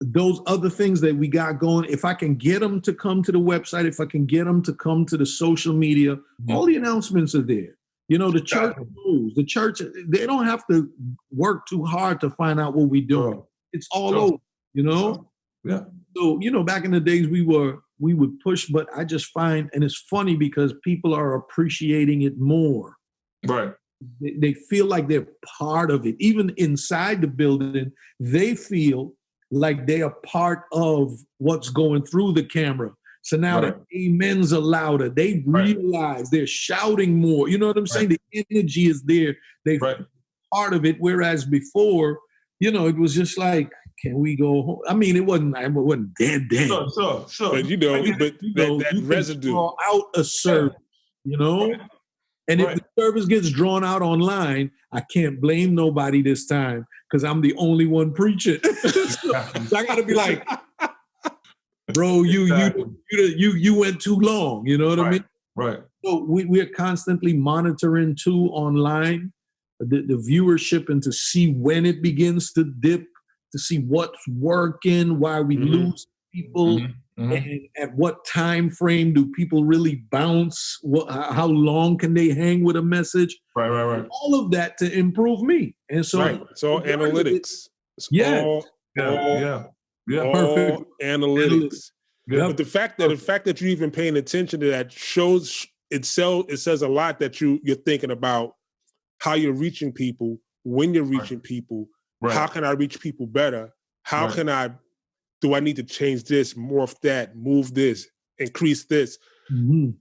those other things that we got going. If I can get them to come to the website, if I can get them to come to the social media, all the announcements are there. You know, the church knows. The church, they don't have to work too hard to find out what we're doing. It's all over, you know? Yeah. So, back in the days we would push, but I just find, and it's funny because people are appreciating it more. Right. They feel like they're part of it. Even inside the building, they feel like they are part of what's going through the camera. So now the amens are louder. They realize they're shouting more. You know what I'm saying? The energy is there. They're part of it. Whereas before, it was just like, can we go home? I mean, it wasn't dead. Sure. But that residue. Draw out a service, And if the service gets drawn out online, I can't blame nobody this time because I'm the only one preaching. So I got to be like, bro, you went too long. You know what I mean? Right. So we're constantly monitoring too online the viewership and to see when it begins to dip, to see what's working, why we lose people. And at what time frame do people really bounce? How long can they hang with a message? Right. All of that to improve me. And so it's all analytics. All perfect analytics. Yeah. But the fact that you're even paying attention to that shows it says a lot that you're thinking about how you're reaching people, when you're reaching people. How can I reach people better? How can do I need to change this, morph that, move this, increase this?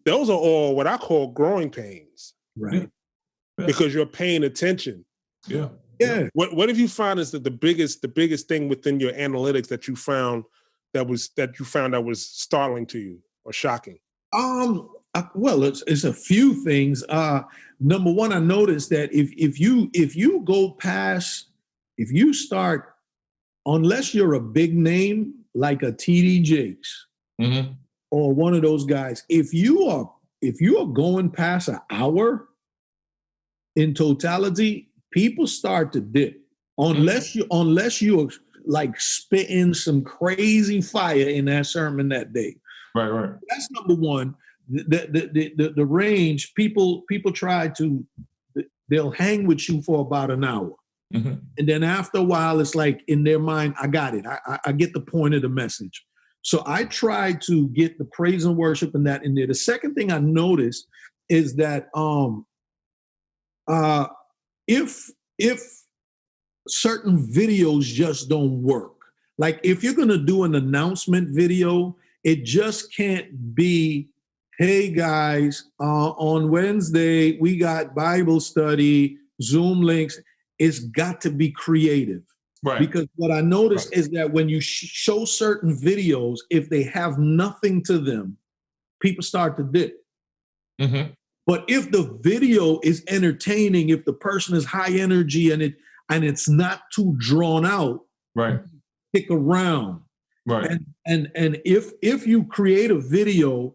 Those are all what I call growing pains. Right. Because you're paying attention. Yeah. What if you find is that the biggest thing within your analytics that you found that was startling to you or shocking? Well, it's a few things. Number one, I noticed that if you go past, if you start, unless you're a big name like a TD Jakes or one of those guys, if you are going past an hour in totality, people start to dip. Unless you're like spitting some crazy fire in that sermon that day. Right. That's number one. The range, people try to, they'll hang with you for about an hour. And then after a while, it's like in their mind, I got it. I get the point of the message. So I try to get the praise and worship and that in there. The second thing I noticed is that if certain videos just don't work, like if you're going to do an announcement video, it just can't be, hey guys, on Wednesday, we got Bible study, Zoom links. It's got to be creative. Right. Because what I noticed is that when you show certain videos, if they have nothing to them, people start to dip. But if the video is entertaining, if the person is high energy and it's not too drawn out, stick around. Right. And if you create a video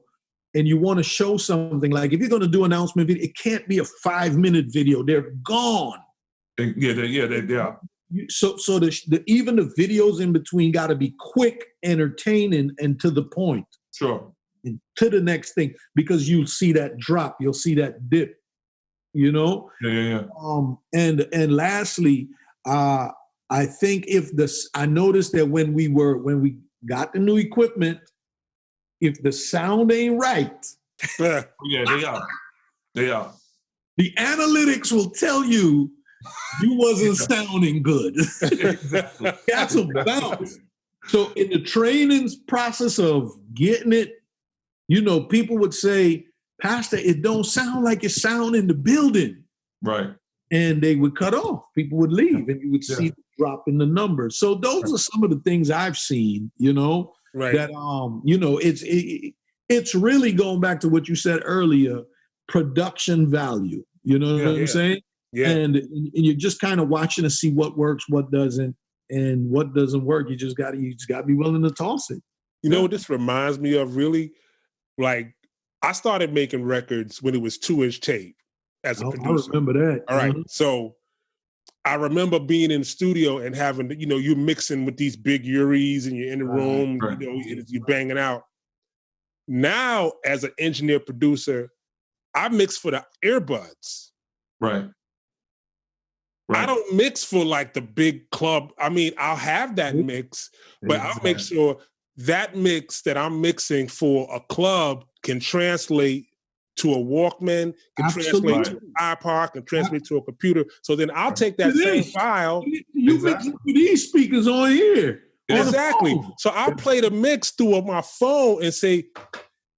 and you want to show something, like if you're going to do an announcement video, it can't be a 5-minute video. They're gone. They are. So even the videos in between got to be quick, entertaining, and to the point. Sure. And to the next thing, because you'll see that drop, you'll see that dip. Yeah. And lastly, I think I noticed that when we got the new equipment, if the sound ain't right, they are. The analytics will tell you wasn't sounding good. Exactly. That's a bounce. So in the training process of getting it You know, people would say, Pastor, it don't sound like it sound in the building. Right. And they would cut off. People would leave, and you would see the drop in the numbers. So those are some of the things I've seen, you know, that, you know, it's really going back to what you said earlier, production value. You know what I'm saying? Yeah. And you're just kind of watching to see what works, what doesn't, and what doesn't work. You just got to be willing to toss it. You know what this reminds me of, really? Like, I started making records when it was 2-inch tape as a producer. I remember that. All right. So I remember being in the studio and having, you know, you're mixing with these big Uris and you're in the room, you know, you're banging out. Now, as an engineer producer, I mix for the earbuds. Right. I don't mix for like the big club. I mean, I'll have that mix, but I'll make sure that mix that I'm mixing for a club can translate to a Walkman, can translate to an iPod, can translate to a computer. So then I'll take that same file. You mix it for these speakers on here. Exactly. So I'll play the mix through my phone and say,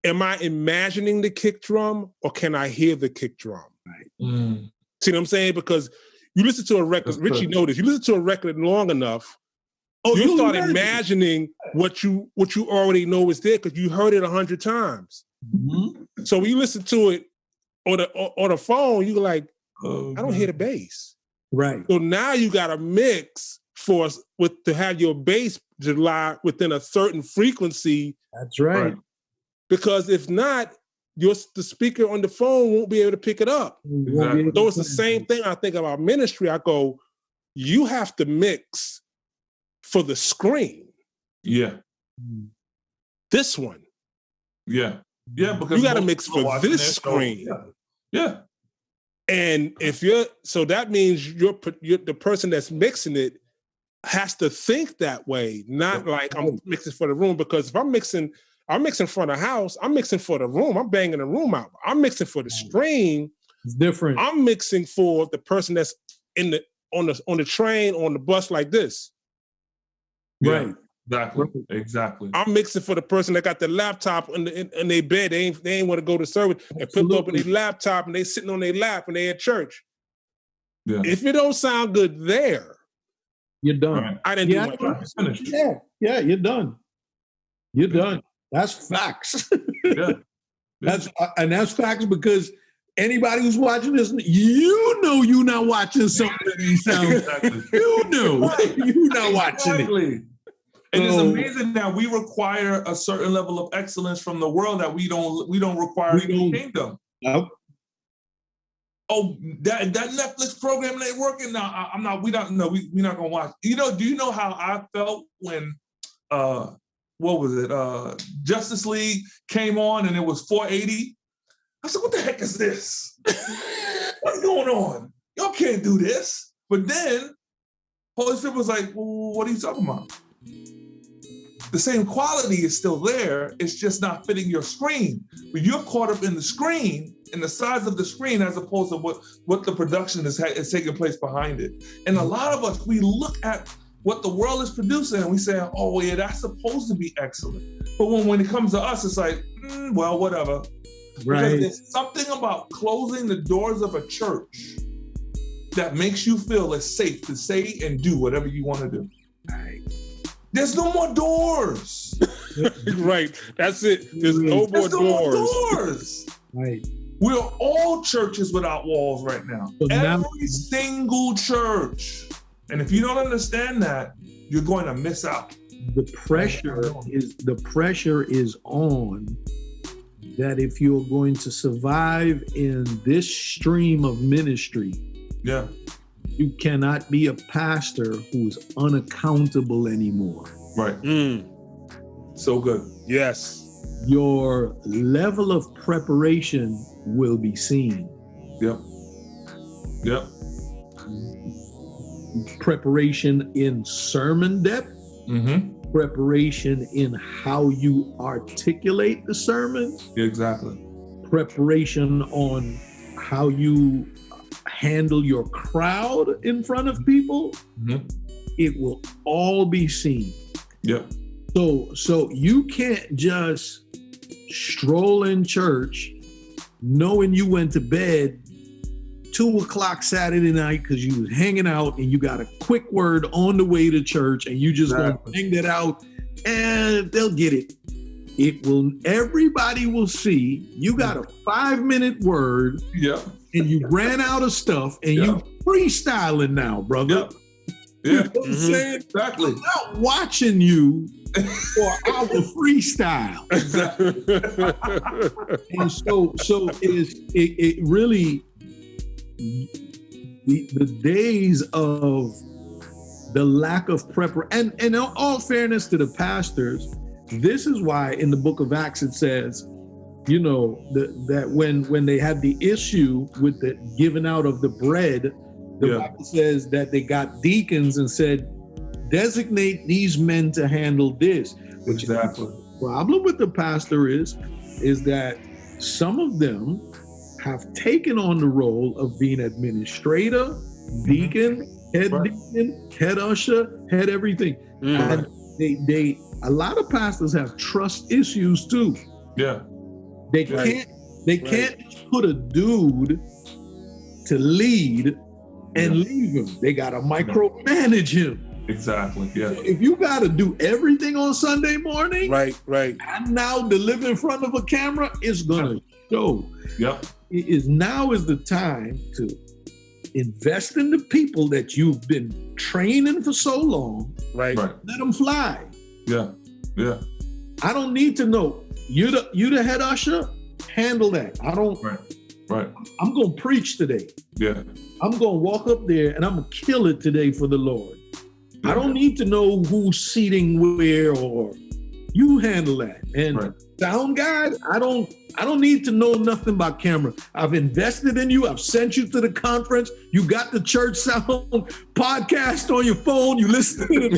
am I imagining the kick drum or can I hear the kick drum? Right. See what I'm saying? Because you listen to a record, Richie noticed, you listen to a record long enough, you start imagining what you already know is there because you heard it 100 times. Mm-hmm. So when you listen to it on the phone, you're like, I don't hear the bass. Right. So now you got to mix to have your bass to lie within a certain frequency. That's right. Because if not, the speaker on the phone won't be able to pick it up. Exactly. So it's the same thing I think about ministry. I go, you have to mix for the screen. Yeah. This one. Yeah. Yeah, because you got to mix for this screen. Yeah. And so that means you're the person that's mixing it has to think that way, not like I'm mixing for the room. Because if I'm mixing for the house, I'm mixing for the room. I'm banging the room out. I'm mixing for the screen. It's different. I'm mixing for the person that's on the train, on the bus like this. Right. Exactly. I'm mixing for the person that got the laptop in their bed. They ain't want to go to service and put up in their laptop and they sitting on their lap and they at church. Yeah. If it don't sound good there, you're done. Right. I didn't do my job. Finished. Yeah, you're done. You're done. That's facts. Yeah. That's facts because anybody who's watching this, you know you're not watching something that sounds. Exactly. You know you're not watching it. And it's amazing that we require a certain level of excellence from the world that we don't require in the kingdom. Nope. Oh, that Netflix program ain't working now. We're not gonna watch. Do you know how I felt when what was it? Justice League came on and it was 480. I said, what the heck is this? What's going on? Y'all can't do this. But then Holy Spirit was like, well, what are you talking about? The same quality is still there. It's just not fitting your screen. But you're caught up in the screen, in the size of the screen, as opposed to what the production is taking place behind it. And a lot of us, we look at what the world is producing and we say, oh yeah, that's supposed to be excellent. But when it comes to us, it's like, well, whatever. Right. Because there's something about closing the doors of a church that makes you feel it's safe to say and do whatever you want to do. Right. There's no more doors. Right. That's it. There's no more doors. Right. We're all churches without walls right now. So every single church. And if you don't understand that, you're going to miss out. The pressure is on that if you're going to survive in this stream of ministry, you cannot be a pastor who's unaccountable anymore. Right. So good. Yes. Your level of preparation will be seen. Yep. Preparation in sermon depth. Mm-hmm. Preparation in how you articulate the sermons. Exactly. Preparation on how you handle your crowd in front of people. Mm-hmm. It will all be seen. Yep. So you can't just stroll in church, knowing you went to bed 2:00 Saturday night because you was hanging out and you got a quick word on the way to church and you just gonna bang that out and they'll get it. Everybody will see you got a 5-minute word and you ran out of stuff and you freestyling now, brother. You know what I'm saying? Exactly. I'm not watching you for our freestyle. And so it really, the days of the lack of preparation, and in all fairness to the pastors, this is why in the book of Acts it says, you know, that when they had the issue with the giving out of the bread, the Bible says that they got deacons and said, designate these men to handle this. Which exactly. The problem with the pastor is that some of them have taken on the role of being administrator, deacon, head usher, head everything. And a lot of pastors have trust issues too. Yeah. They can't put a dude to lead and leave him. They gotta micromanage him. Exactly. Yeah. So if you gotta do everything on Sunday morning, right, and now to live in front of a camera, it's gonna show. Yep. Now is the time to invest in the people that you've been training for so long. Right. Let them fly. Yeah. Yeah. I don't need to know. You the head usher, handle that. I don't. Right. I'm gonna preach today. Yeah. I'm gonna walk up there and I'm gonna kill it today for the Lord. I don't need to know who's seating where, or you handle that. And sound guys, I don't need to know nothing about camera. I've invested in you. I've sent you to the conference. You got the Church Sound podcast on your phone. You listen to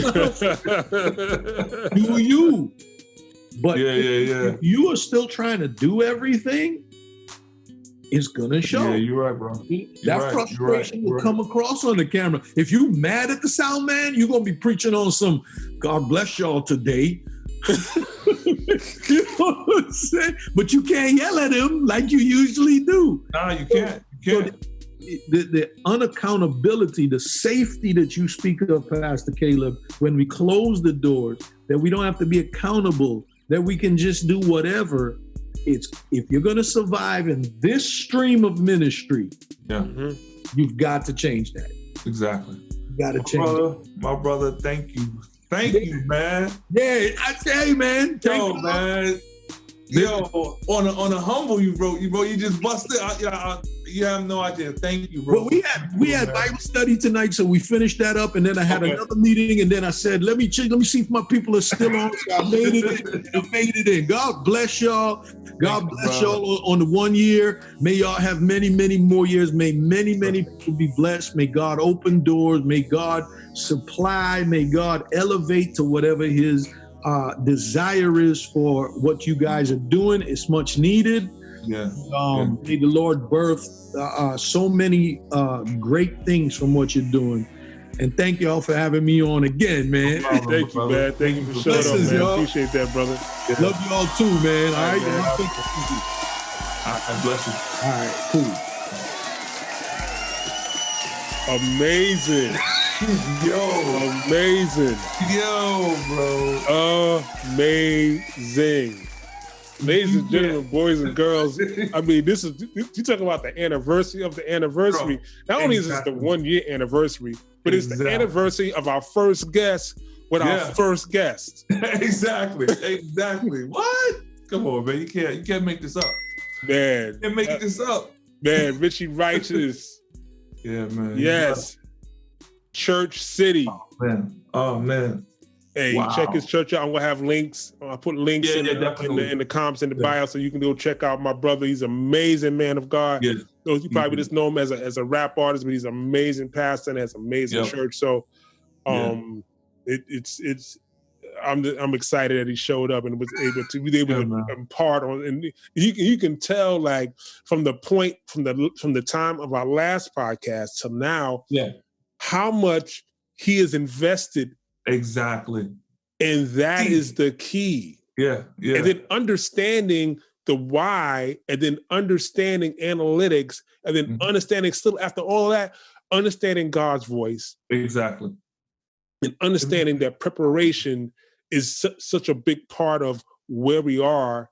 it. Do you? But if you are still trying to do everything, it's gonna show. Yeah, you're right, bro. That frustration will come across on the camera. If you mad at the sound man, you're gonna be preaching on some God bless y'all today. You know what I'm saying? But you can't yell at him like you usually do. No, you can't. You can't. So the unaccountability, the safety that you speak of, Pastor Caleb, when we close the doors, that we don't have to be accountable, that we can just do whatever. It's if you're going to survive in this stream of ministry, you've got to change that. Exactly. You got to change it. My brother, thank you. Thank you, man. Yeah, I say, man. Yo, man. Yo, on a humble, you just busted. You have no idea. Thank you, bro. Well, we had Bible study tonight, so we finished that up, and then I had another meeting, and then I said, let me see if my people are still on. So I made it in. God bless y'all. God bless y'all on the 1 year. May y'all have many, many more years. May many, many people be blessed. May God open doors. May God supply. May God elevate to whatever His desire is for what you guys are doing. It's much needed. Yeah. May the Lord birth so many great things from what you're doing. And thank y'all for having me on again, man. Thank you, man. Thank you for showing up, man. Y'all. Appreciate that, brother. Yeah. Love y'all too, man. All right. I bless you. All right, cool. Amazing. Amazing. Bro. Amazing. Ladies and gentlemen, boys and girls, I mean, this is, you talk about the anniversary of the anniversary. Not only is this the 1 year anniversary, but it's the anniversary of our first guest with our first guest. Exactly. What? Come on, man. You can't make this up. Man. You can't make this up. Man, Richie Righteous. Yeah, man. Yes. Church City. Oh, man. Hey, check his church out. I'm gonna have links. I'll put links in the comments in the bio, so you can go check out my brother. He's an amazing man of God. Yeah. Those you probably just know him as a rap artist, but he's an amazing pastor and has an amazing church. So, I'm excited that he showed up and was able to impart on. And you can tell, like, from the time of our last podcast till now, how much he has invested. Exactly. And that is the key. Yeah. And then understanding the why, and then understanding analytics, and then understanding still after all that, understanding God's voice. Exactly. And understanding that preparation is such a big part of where we are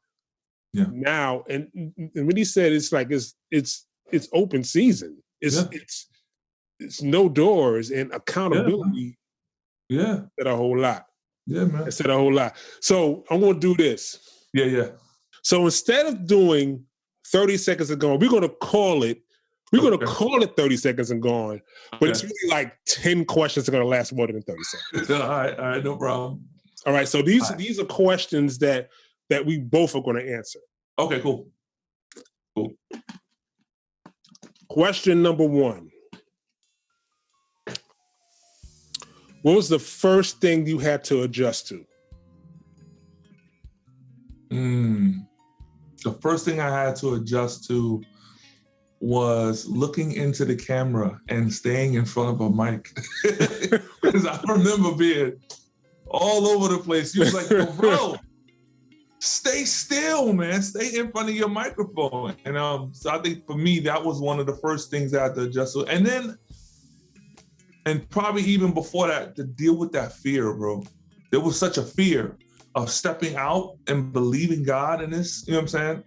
now. And when he said it's like it's open season. It's no doors and accountability. Yeah. Said a whole lot. Yeah, man. It said a whole lot. So I'm gonna do this. Yeah. So instead of doing 30 seconds and gone, we're gonna call it 30 seconds and gone, but it's really like 10 questions are gonna last more than 30 seconds. All right, no problem. All right, so these are questions that we both are gonna answer. Okay, cool. Question number 1. What was the first thing you had to adjust to? The first thing I had to adjust to was looking into the camera and staying in front of a mic. Because I remember being all over the place. You was like, bro, stay still, man. Stay in front of your microphone. And so I think for me, that was one of the first things I had to adjust to. And then, and probably even before that, to deal with that fear, bro. There was such a fear of stepping out and believing God in this, you know what I'm saying?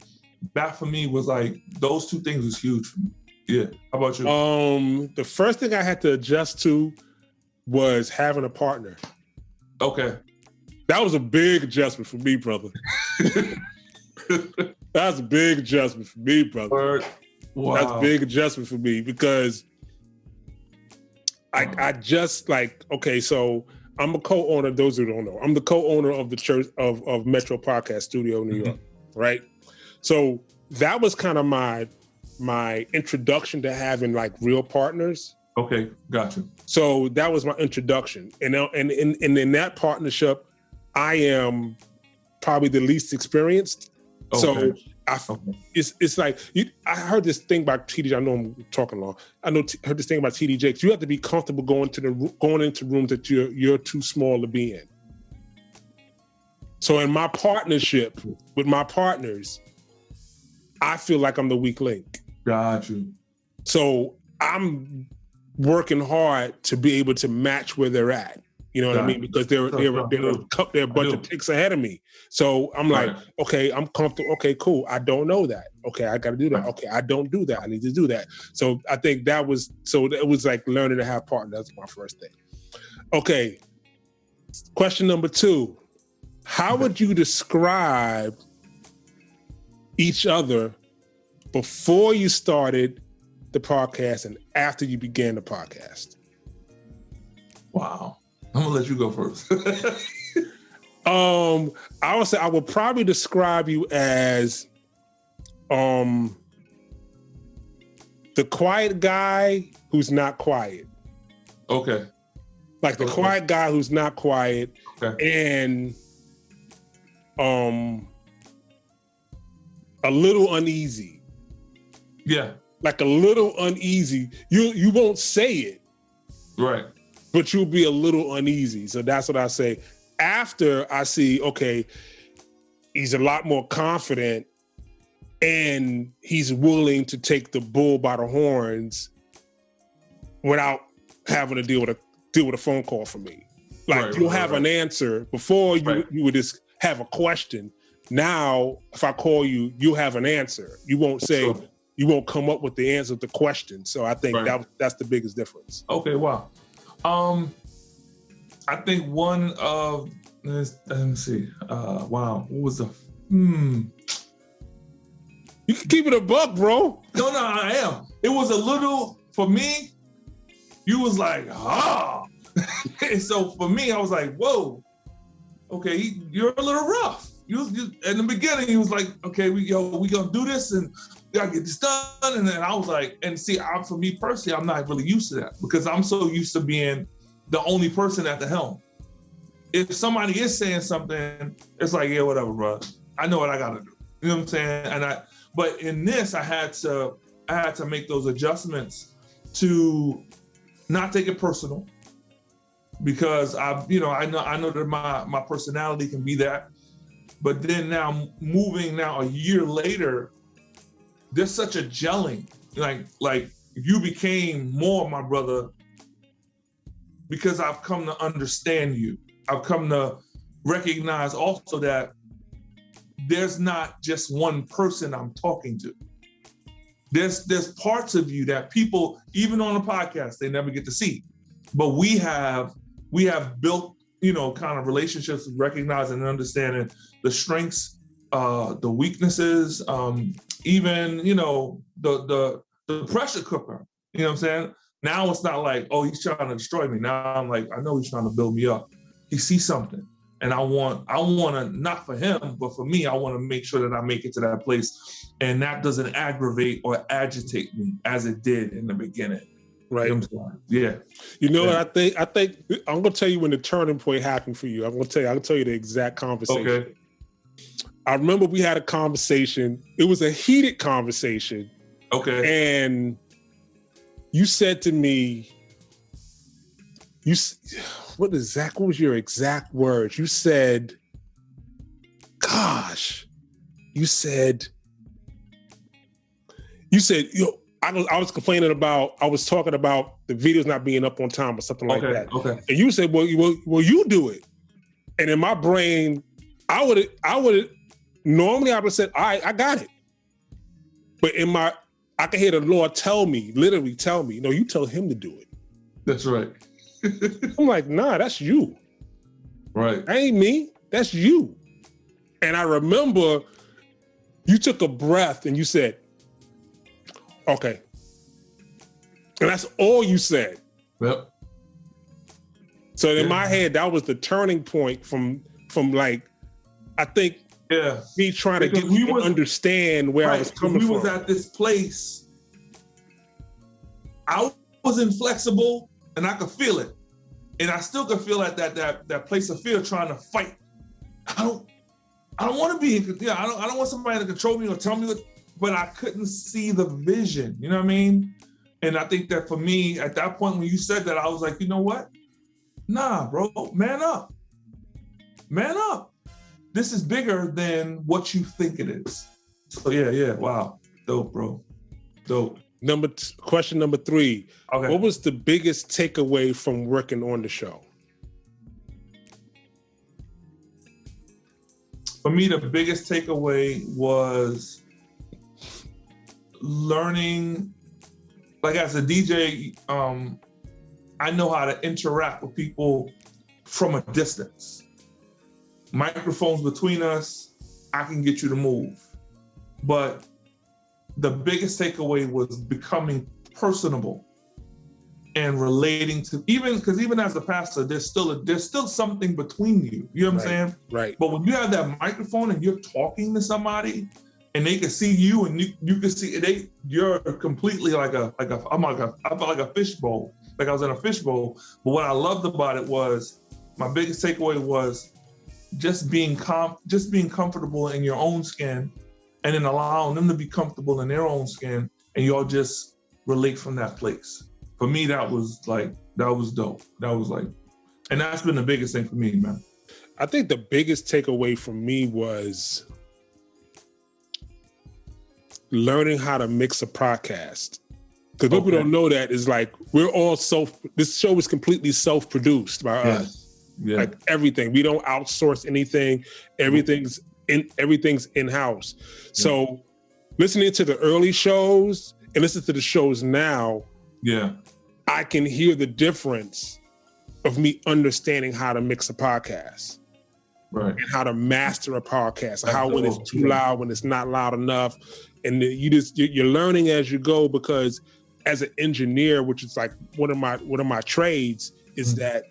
That for me was like, those two things was huge for me. Yeah. How about you? The first thing I had to adjust to was having a partner. Okay. That was a big adjustment for me, brother. That was a big adjustment for me, brother. Wow. That's a big adjustment for me because I just like, okay, so I'm a co-owner, those who don't know, I'm the co-owner of the church of Metro Podcast Studio in New York, right? So that was kind of my introduction to having like real partners. Okay, gotcha. So that was my introduction. And in that partnership, I am probably the least experienced. Okay. So it's like, I heard this thing about TD. I know I'm talking long. Heard this thing about TD Jakes. You have to be comfortable going into rooms that you're too small to be in. So in my partnership with my partners, I feel like I'm the weak link. Got you. So I'm working hard to be able to match where they're at. You know what I mean? Because they're a bunch of ticks ahead of me. So I'm like, okay, I'm comfortable. Okay, cool. I don't know that. Okay, I got to do that. Okay, I don't do that. I need to do that. So I think it was like learning to have partners. That's my first thing. Okay. Question number 2. How would you describe each other before you started the podcast and after you began the podcast? Wow. I'm gonna let you go first. I would say I would probably describe you as the quiet guy who's not quiet. Okay. Like the quiet guy who's not quiet, and a little uneasy. Yeah. Like a little uneasy. You won't say it. Right. But you'll be a little uneasy. So that's what I say. After I see, okay, he's a lot more confident and he's willing to take the bull by the horns without having to deal with a phone call from me. Like you'll have an answer. Before you would just have a question. Now, if I call you, you'll have an answer. You won't say, you won't come up with the answer to the question. So I think that's the biggest difference. Okay, wow. I think one of, let me see. Wow, what was the? You can keep it a buck, bro. No, I am. It was a little for me. You was like, and so for me, I was like, whoa. Okay, you're a little rough. You in the beginning, he was like, okay, we gonna do this and we gotta get this done. And then I was like, and see, for me personally, I'm not really used to that because I'm so used to being the only person at the helm. If somebody is saying something, it's like, yeah, whatever, bro. I know what I gotta do. You know what I'm saying? But in this, I had to make those adjustments to not take it personal because I know that my personality can be that. But then now moving now a year later, there's such a gelling. Like you became more my brother because I've come to understand you. I've come to recognize also that there's not just one person I'm talking to. There's parts of you that people, even on the podcast, they never get to see. But we have built, kind of relationships, recognizing and understanding the strengths, the weaknesses, even, the pressure cooker. You know what I'm saying? Now it's not like, oh, he's trying to destroy me. Now I'm like, I know he's trying to build me up. He sees something. And I want to, not for him, but for me, I want to make sure that I make it to that place. And that doesn't aggravate or agitate me as it did in the beginning. Right. Yeah. I think I'm going to tell you when the turning point happened for you. I'll tell you the exact conversation. Okay. I remember we had a conversation. It was a heated conversation. Okay. And you said to me, what was your exact words? You said, gosh, you said, I was complaining about, I was talking about the videos not being up on time or something like that. Okay. And you said, well, you do it. And in my brain, I would normally I would have said, all right, I got it. But I can hear the Lord literally tell me, no, you tell him to do it. That's right. I'm like, nah, that's you. Right. That ain't me. That's you. And I remember you took a breath and you said, okay. And that's all you said. Yep. So in my head, that was the turning point from like, I think me trying to get you to understand where I was coming from. We was at this place. I was inflexible and I could feel it. And I still could feel that place of fear trying to fight. I don't want to be, I don't want somebody to control me or tell me but I couldn't see the vision. You know what I mean? And I think that for me, at that point when you said that, I was like, you know what? Nah, bro, man up. Man up. This is bigger than what you think it is. So yeah, wow. Dope, bro. Dope. Question number 3. Okay. What was the biggest takeaway from working on the show? For me, the biggest takeaway was learning, like as a DJ, I know how to interact with people from a distance. Microphones between us, I can get you to move. But the biggest takeaway was becoming personable and relating to, even as a pastor, there's still something between you. You know what I'm saying? Right. But when you have that microphone and you're talking to somebody and they can see you and you can see you're completely I felt like a fishbowl. Like I was in a fishbowl. But what I loved about it was, my biggest takeaway was just being comfortable in your own skin, and then allowing them to be comfortable in their own skin, and y'all just relate from that place. For me, that was dope. That was and that's been the biggest thing for me, man. I think the biggest takeaway from me was learning how to mix a podcast. Because people don't know that is we're all this show is completely self-produced by us. Yeah. Like everything. We don't outsource anything. Everything's in-house. Yeah. So listening to the early shows and listening to the shows now, I can hear the difference of me understanding how to mix a podcast. Right. And how to master a podcast. How when it's too loud, when it's not loud enough. And you're learning as you go, because as an engineer, which is one of my trades, is that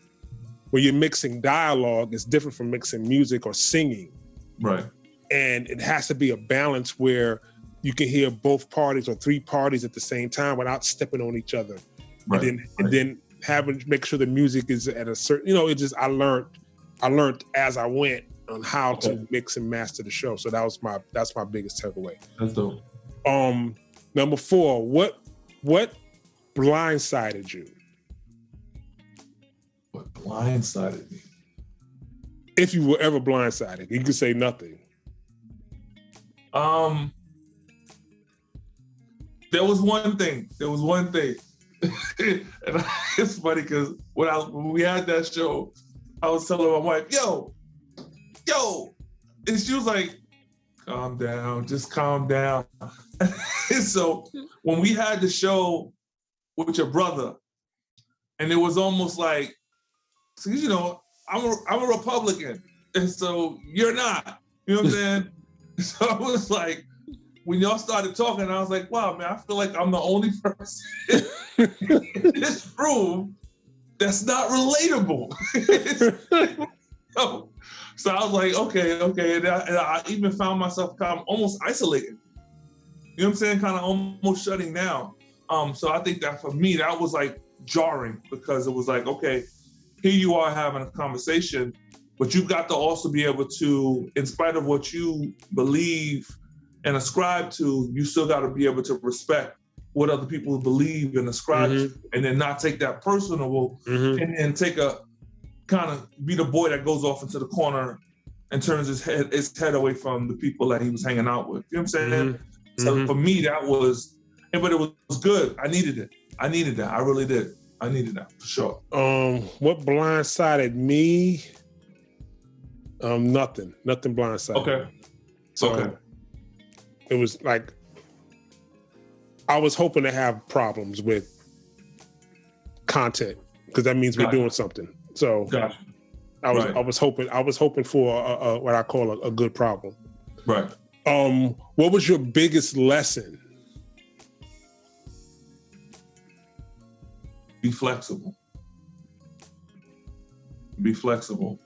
when you're mixing dialogue, it's different from mixing music or singing. Right. And it has to be a balance where you can hear both parties or 3 parties at the same time without stepping on each other. Right. And then make sure the music is at a certain, I learned as I went on how to mix and master the show. So that's my biggest takeaway. That's dope. Number 4, what blindsided you? What blindsided me? If you were ever blindsided, you could say nothing. There was one thing. And it's funny because when we had that show, I was telling my wife, yo. And she was like, calm down, just calm down. And so when we had the show with your brother, and it was almost like, so, you know, I'm a Republican, and so you're not. You know what I'm saying? So I was like, when y'all started talking, I was like, wow, man, I feel like I'm the only person in this room that's not relatable. So I was like, okay. And I even found myself kind of almost isolated. You know what I'm saying? Kind of almost shutting down. So I think that for me, that was like jarring, because it was like, okay, here you are having a conversation, but you've got to also be able to, in spite of what you believe and ascribe to, you still got to be able to respect what other people believe and ascribe to, and then not take that personal, and then take a kind of be the boy that goes off into the corner and turns his head away from the people that he was hanging out with. You know what I'm saying? So for me, that was, but it was good. I needed it. I needed that. I really did. I needed that for sure. What blindsided me? Nothing blindsided. Okay. So it was like, I was hoping to have problems with content, because that means we're doing something. So I was hoping for what I call a good problem. Right. What was your biggest lesson? Be flexible. Be flexible.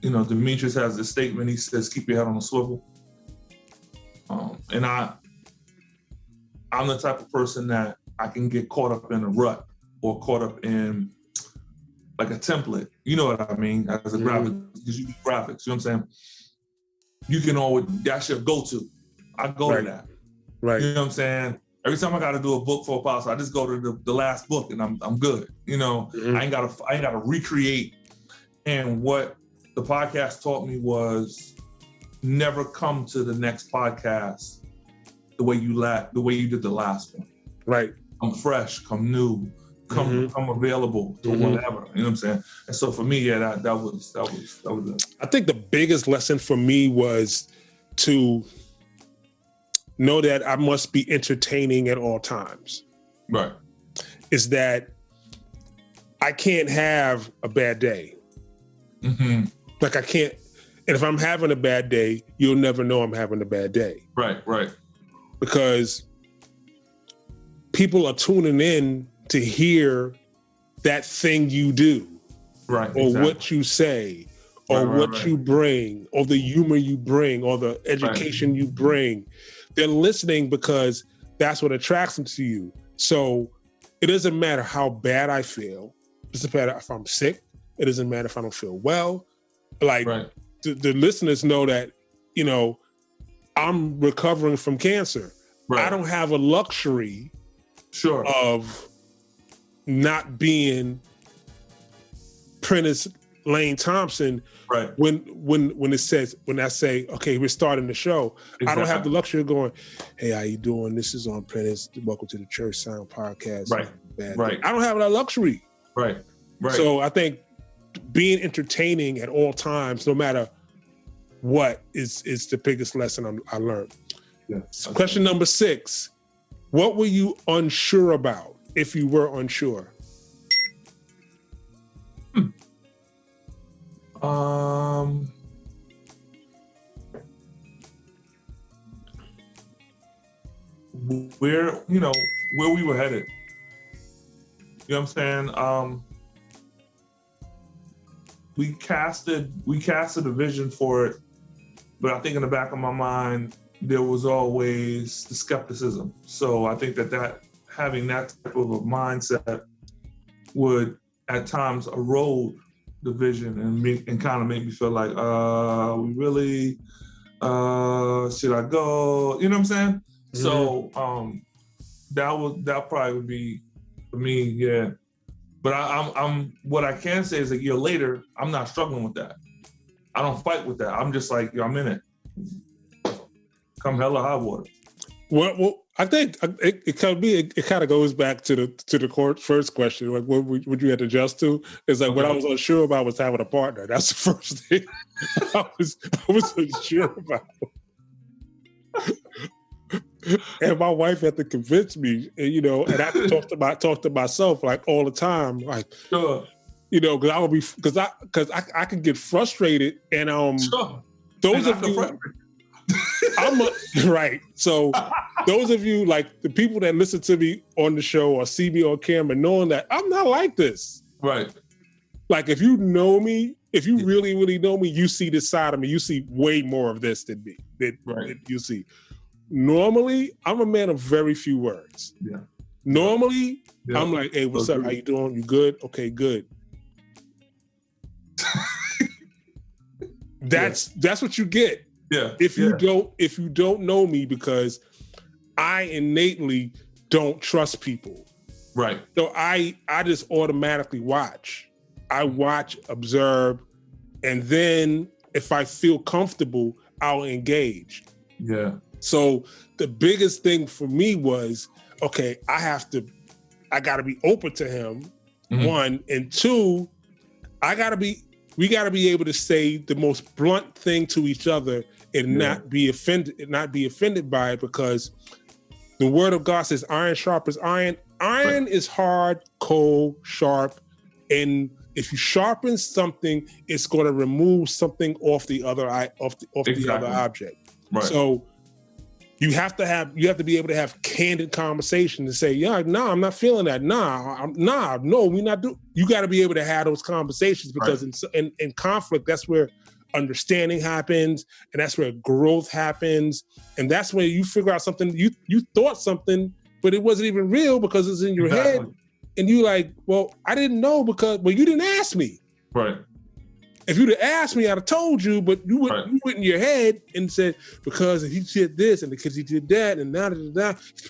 You know, Demetrius has this statement. He says, "Keep your head on a swivel." And I'm the type of person that I can get caught up in a rut or caught up in like a template. You know what I mean? As a graphic, because you do graphics. You know what I'm saying? You can always, that's your go-to. I go to that. Right. You know what I'm saying? Every time I got to do a book for a pastor, I just go to the last book and I'm good. You know, I ain't got to recreate. And what the podcast taught me was never come to the next podcast the way you did the last one. Right. Come fresh, come new, come available to whatever. You know what I'm saying? And so for me, that was it. I think the biggest lesson for me was to know that I must be entertaining at all times. Right. Is that I can't have a bad day. Like I can't, and if I'm having a bad day, you'll never know I'm having a bad day. Right. Because people are tuning in to hear that thing you do. Right. Or what you say, or what you bring, or the humor you bring, or the education you bring. They're listening because that's what attracts them to you. So it doesn't matter how bad I feel. It doesn't matter if I'm sick. It doesn't matter if I don't feel well. Like the listeners know that, you know, I'm recovering from cancer. I don't have a luxury of not being Prentice Lane Thompson. When I say, okay, we're starting the show, I don't have the luxury of going, hey, how you doing? This is on Prentice. Welcome to the Church Sound Podcast. I don't have that luxury. Right. So I think being entertaining at all times, no matter what, is the biggest lesson I learned. So question number 6, what were you unsure about if you were unsure? Where we were headed. You know what I'm saying? We casted a vision for it, but I think in the back of my mind, there was always the skepticism. So I think that having that type of a mindset would at times erode the vision and kind of make me feel like, we really, should I go? You know what I'm saying? So that probably would be for me, But I'm what I can say is a year later, I'm not struggling with that. I don't fight with that. I'm just like, yo, I'm in it. Come hell or high water. Well, I think it kind of goes back to the first question. Like, what would you have to adjust to? It's like what I was unsure about was having a partner. That's the first thing I was unsure about. And my wife had to convince me, and I talk to myself like all the time, like, sure. because I can get frustrated, and those of you, right. So those of you, like the people that listen to me on the show or see me on camera, knowing that I'm not like this, right? Like if you know me, if you really, really know me, you see this side of me. You see way more of this than me. That you see. Normally, I'm a man of very few words. Yeah. Normally, I'm like, hey, what's up? How you doing? You good? Okay, good. That's what you get. Yeah. If you don't know me, because I innately don't trust people. Right. So I just automatically watch. I watch, observe, and then if I feel comfortable, I'll engage. Yeah. So the biggest thing for me was, okay, I gotta be open to him, one, and two, we gotta be able to say the most blunt thing to each other and not be offended by it, because the word of God says iron sharpens iron. Iron is hard, cold, sharp, and if you sharpen something, it's going to remove something off the other the other object. Right. So you have to be able to have candid conversation to say, I'm not feeling that. No, we not do. You got to be able to have those conversations, because in conflict, that's where understanding happens, and that's where growth happens, and that's where you figure out something you thought something, but it wasn't even real because it's in your head, and you like, well, I didn't know because you didn't ask me. Right. If you'd have asked me, I'd have told you, but you went in your head and said, because he did this and because he did that and he's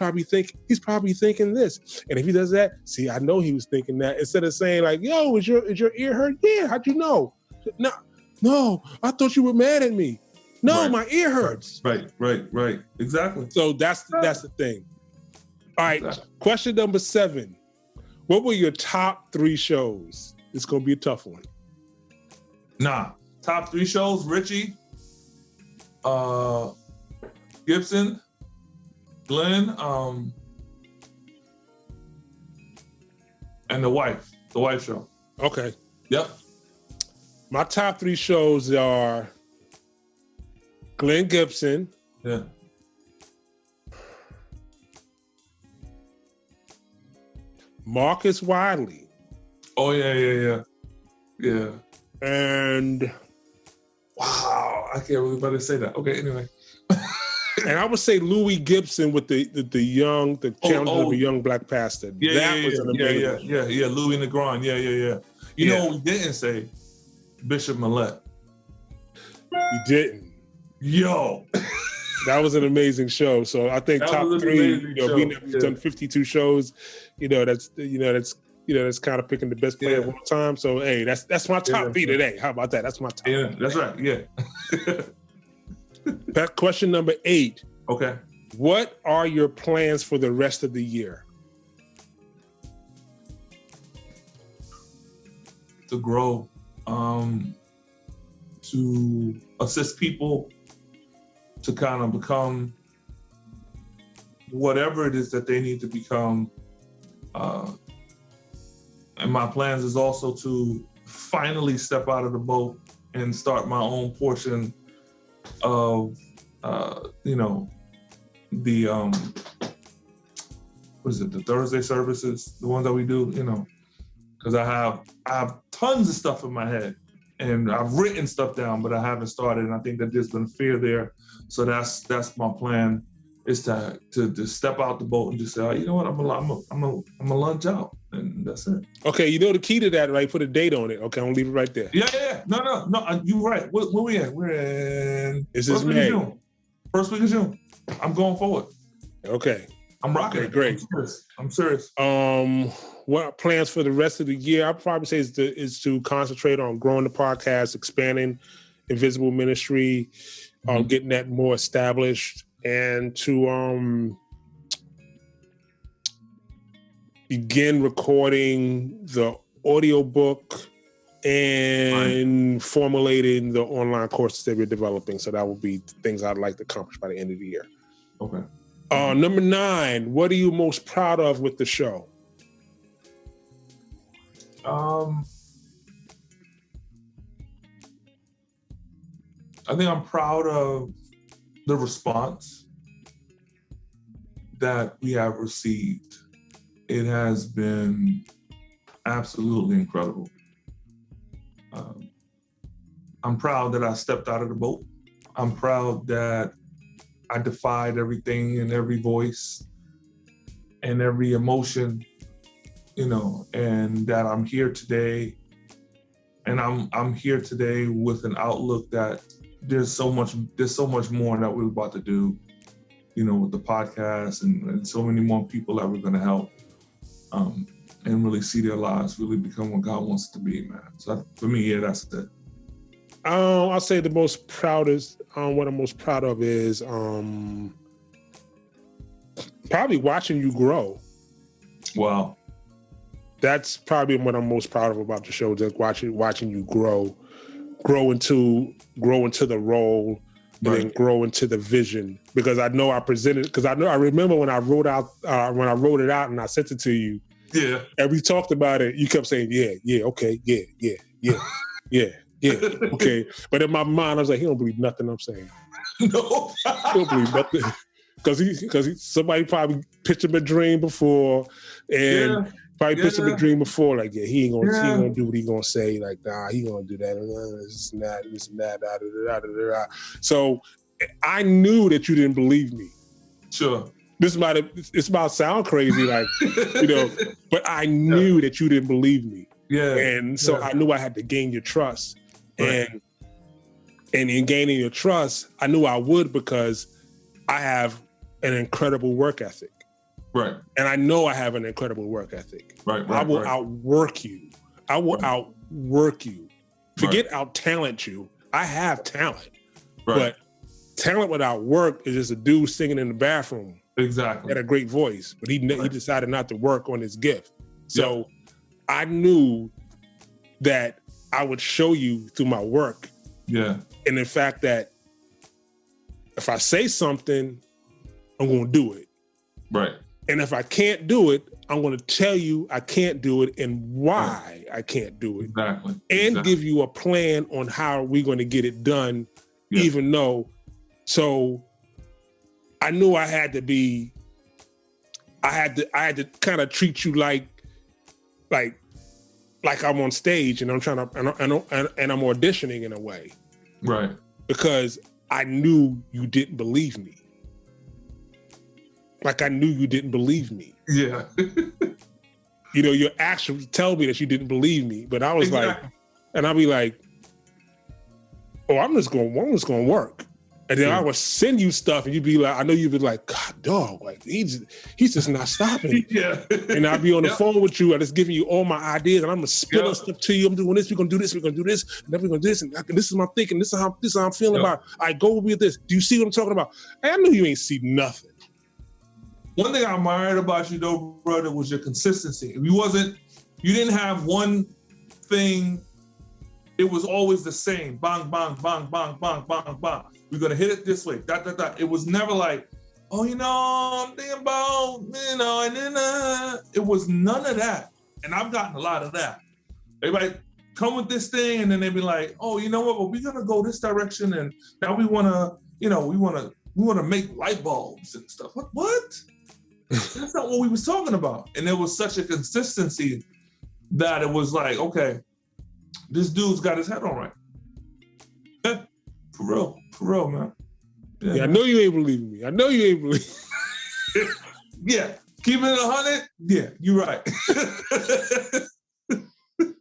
probably thinking this. And if he does that, see, I know he was thinking that. Instead of saying like, yo, is your ear hurt? Yeah, how'd you know? No, I thought you were mad at me. No, my ear hurts. Right. Exactly. So that's the thing. All right, question number 7. What were your top 3 shows? It's gonna be a tough one. Top 3 shows: Richie, Gibson, Glenn, and the wife show. Okay. Yep. My top 3 shows are Glenn Gibson. Yeah. Marcus Wiley. Oh yeah. And wow, I can't really better say that. Okay, anyway. And I would say Louis Gibson with the challenge of a young black pastor. That was an amazing. Yeah. Louis Negron. Yeah. You know what we didn't say? Bishop Millette. You didn't. Yo. That was an amazing show. So I think top 3. We've done 52 shows. That's kind of picking the best player of all time. So hey, that's my top 3 today. How about that? That's my top. Yeah, that's right. Yeah. Question number 8. Okay. What are your plans for the rest of the year? To grow, to assist people to kind of become whatever it is that they need to become. And my plans is also to finally step out of the boat and start my own portion of, the Thursday services, the ones that we do, because I have tons of stuff in my head and I've written stuff down, but I haven't started. And I think that there's been fear there. So that's my plan, is to step out the boat and just say, you know what, I'm gonna lunge out, and that's it. Okay, the key to that, right? Put a date on it. Okay, I'm gonna leave it right there. Yeah. No, you're right. Where we at? We're in. This is May. First week of June. I'm going forward. Okay. I'm rocking. Okay, great. I'm serious. what plans for the rest of the year? I'd probably say is to concentrate on growing the podcast, expanding Invisible Ministry, getting that more established, and to begin recording the audiobook and formulating the online courses that we're developing. So that will be things I'd like to accomplish by the end of the year. Okay. Number 9, what are you most proud of with the show? I think I'm proud of the response that we have received. It has been absolutely incredible. I'm proud that I stepped out of the boat. I'm proud that I defied everything and every voice and every emotion, and that I'm here today. And I'm here today with an outlook that there's so much more that we're about to do, with the podcast and so many more people that we're going to help, and really see their lives really become what God wants it to be, man. So for me, that's it. I'll say what I'm most proud of is probably watching you grow. Wow. That's probably what I'm most proud of about the show, just watching you grow into the role, and then grow into the vision. Because I know I remember when I wrote it out and I sent it to you. Yeah. And we talked about it. You kept saying, yeah, okay, yeah, okay. But in my mind, I was like, he don't believe nothing I'm saying. No. He don't believe nothing. Because somebody probably pitched him a dream before, and pitched him a dream before, like, he ain't gonna do what he gonna say, like, nah, he gonna do that, this and that, da. So I knew that you didn't believe me. Sure. This might sound crazy, like, but I knew that you didn't believe me. Yeah. And so I knew I had to gain your trust. Right. And in gaining your trust, I knew I would, because I have an incredible work ethic. Right. And I know I have an incredible work ethic. Right. I will outwork you. I will outwork you. Forget out-talent you. I have talent. Right. But talent without work is just a dude singing in the bathroom. Exactly. He had a great voice, but he decided not to work on his gift. So I knew that I would show you through my work. Yeah. And the fact that if I say something, I'm going to do it. Right. And if I can't do it, I'm going to tell you I can't do it and why I can't do it. Exactly. And give you a plan on how we're going to get it done, even though. So I knew I had to kind of treat you like I'm on stage and I'm trying to, and I'm auditioning in a way. Right. Because I knew you didn't believe me. Like I knew you didn't believe me. Yeah. Your actions tell me that you didn't believe me, but I was like, and I'd be like, oh, I'm just going to work. And then I would send you stuff and you'd be like, I know you'd be like, God, dog, like he's just not stopping. Yeah. And I'd be on the phone with you. I'm just giving you all my ideas and I'm going to spill stuff to you. I'm doing this, we're going to do this, we're going to do this, and then we're going to do this. And this is my thinking. This is how I'm feeling about it. I go with this. Do you see what I'm talking about? Hey, I know you ain't see nothing. One thing I admired about you though, brother, was your consistency. You didn't have one thing. It was always the same. Bang, bang, bang, bang, bang, bang, bang. We're going to hit it this way. Dot, dot, dot. It was never like, oh, I'm thinking about, and then it was none of that. And I've gotten a lot of that. Everybody come with this thing and then they be like, oh, you know what? Well, we're going to go this direction. And now we want to, we want to make light bulbs and stuff. What? That's not what we was talking about. And there was such a consistency that it was like, okay, this dude's got his head on right. Yeah, for real, man. Yeah, I know you ain't believing me. I know you ain't believing me. Yeah, keeping it 100. Yeah, you're right.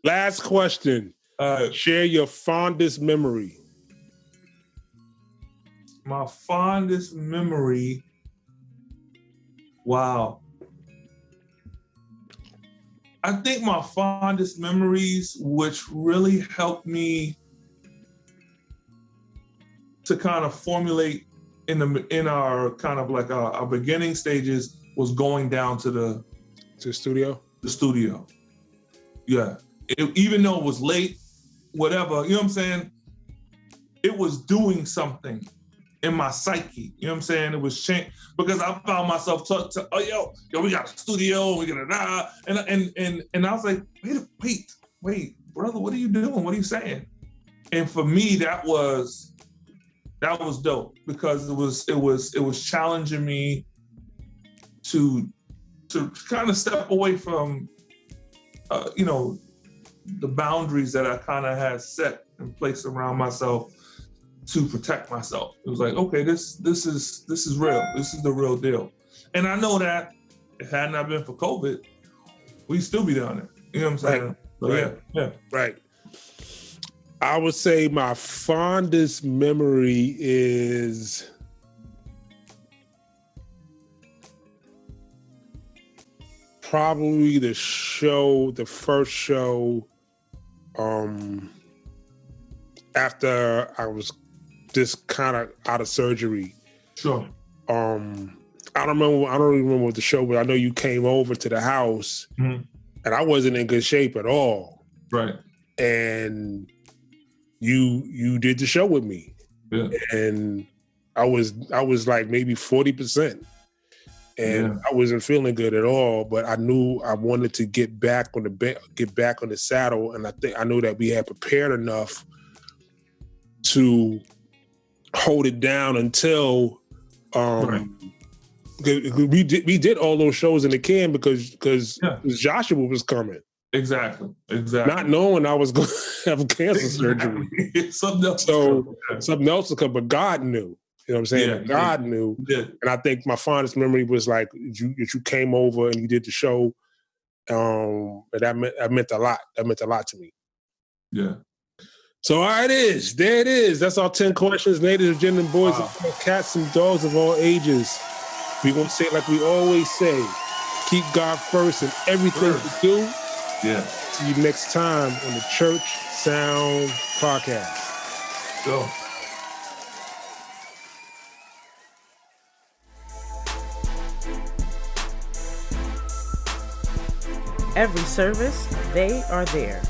Last question. Share your fondest memory. My fondest memory. Wow. I think my fondest memories, which really helped me to kind of formulate in our kind of like our beginning stages, was going down to the studio. The studio, yeah. Even though it was late, whatever, you know what I'm saying? It was doing something in my psyche, you know what I'm saying? It was change because I found myself yo, we got a studio, we got and I was like, wait, brother, what are you doing? What are you saying? And for me, that was dope because it was challenging me to kind of step away from, the boundaries that I kind of had set in place around myself to protect myself. It was like, okay, this is real. This is the real deal. And I know that if it had not been for COVID, we'd still be down there. You know what I'm saying? Right. So, yeah. Right. I would say my fondest memory is probably the first show, after I was just kind of out of surgery. Sure. I don't even remember what the show was. I know you came over to the house, and I wasn't in good shape at all. Right. And you did the show with me. Yeah. And I was like maybe 40%. And I wasn't feeling good at all, but I knew I wanted to get back on the saddle, and I knew that we had prepared enough to hold it down until we did all those shows in the can because Joshua was coming. Exactly. Not knowing I was going to have cancer surgery. Something else would come, but God knew. You know what I'm saying? Yeah, God knew. Yeah. And I think my fondest memory was like you came over and you did the show. And that meant a lot. That meant a lot to me. Yeah. So there it is. That's our 10 questions. Ladies and gentlemen, boys and girls, cats and dogs of all ages. We're going to say it like we always say. Keep God first in everything you do. Yeah. See you next time on the Church Sound Podcast. Go. Every service, they are there.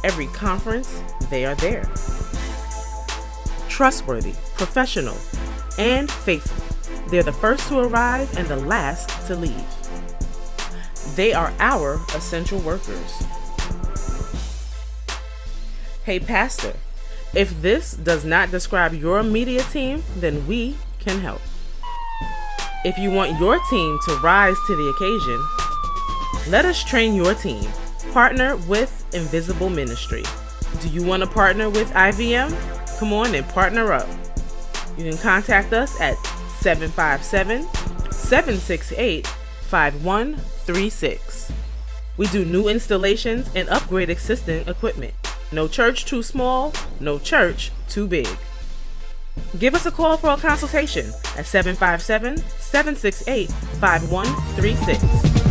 Every conference, they are there. Trustworthy, professional, and faithful. They're the first to arrive and the last to leave. They are our essential workers. Hey, Pastor, if this does not describe your media team, then we can help. If you want your team to rise to the occasion, let us train your team. Partner with Invisible Ministry. Do you want to partner with IVM? Come on and partner up. You can contact us at 757-768-5136. We do new installations and upgrade existing equipment. No church too small, no church too big. Give us a call for a consultation at 757-768-5136.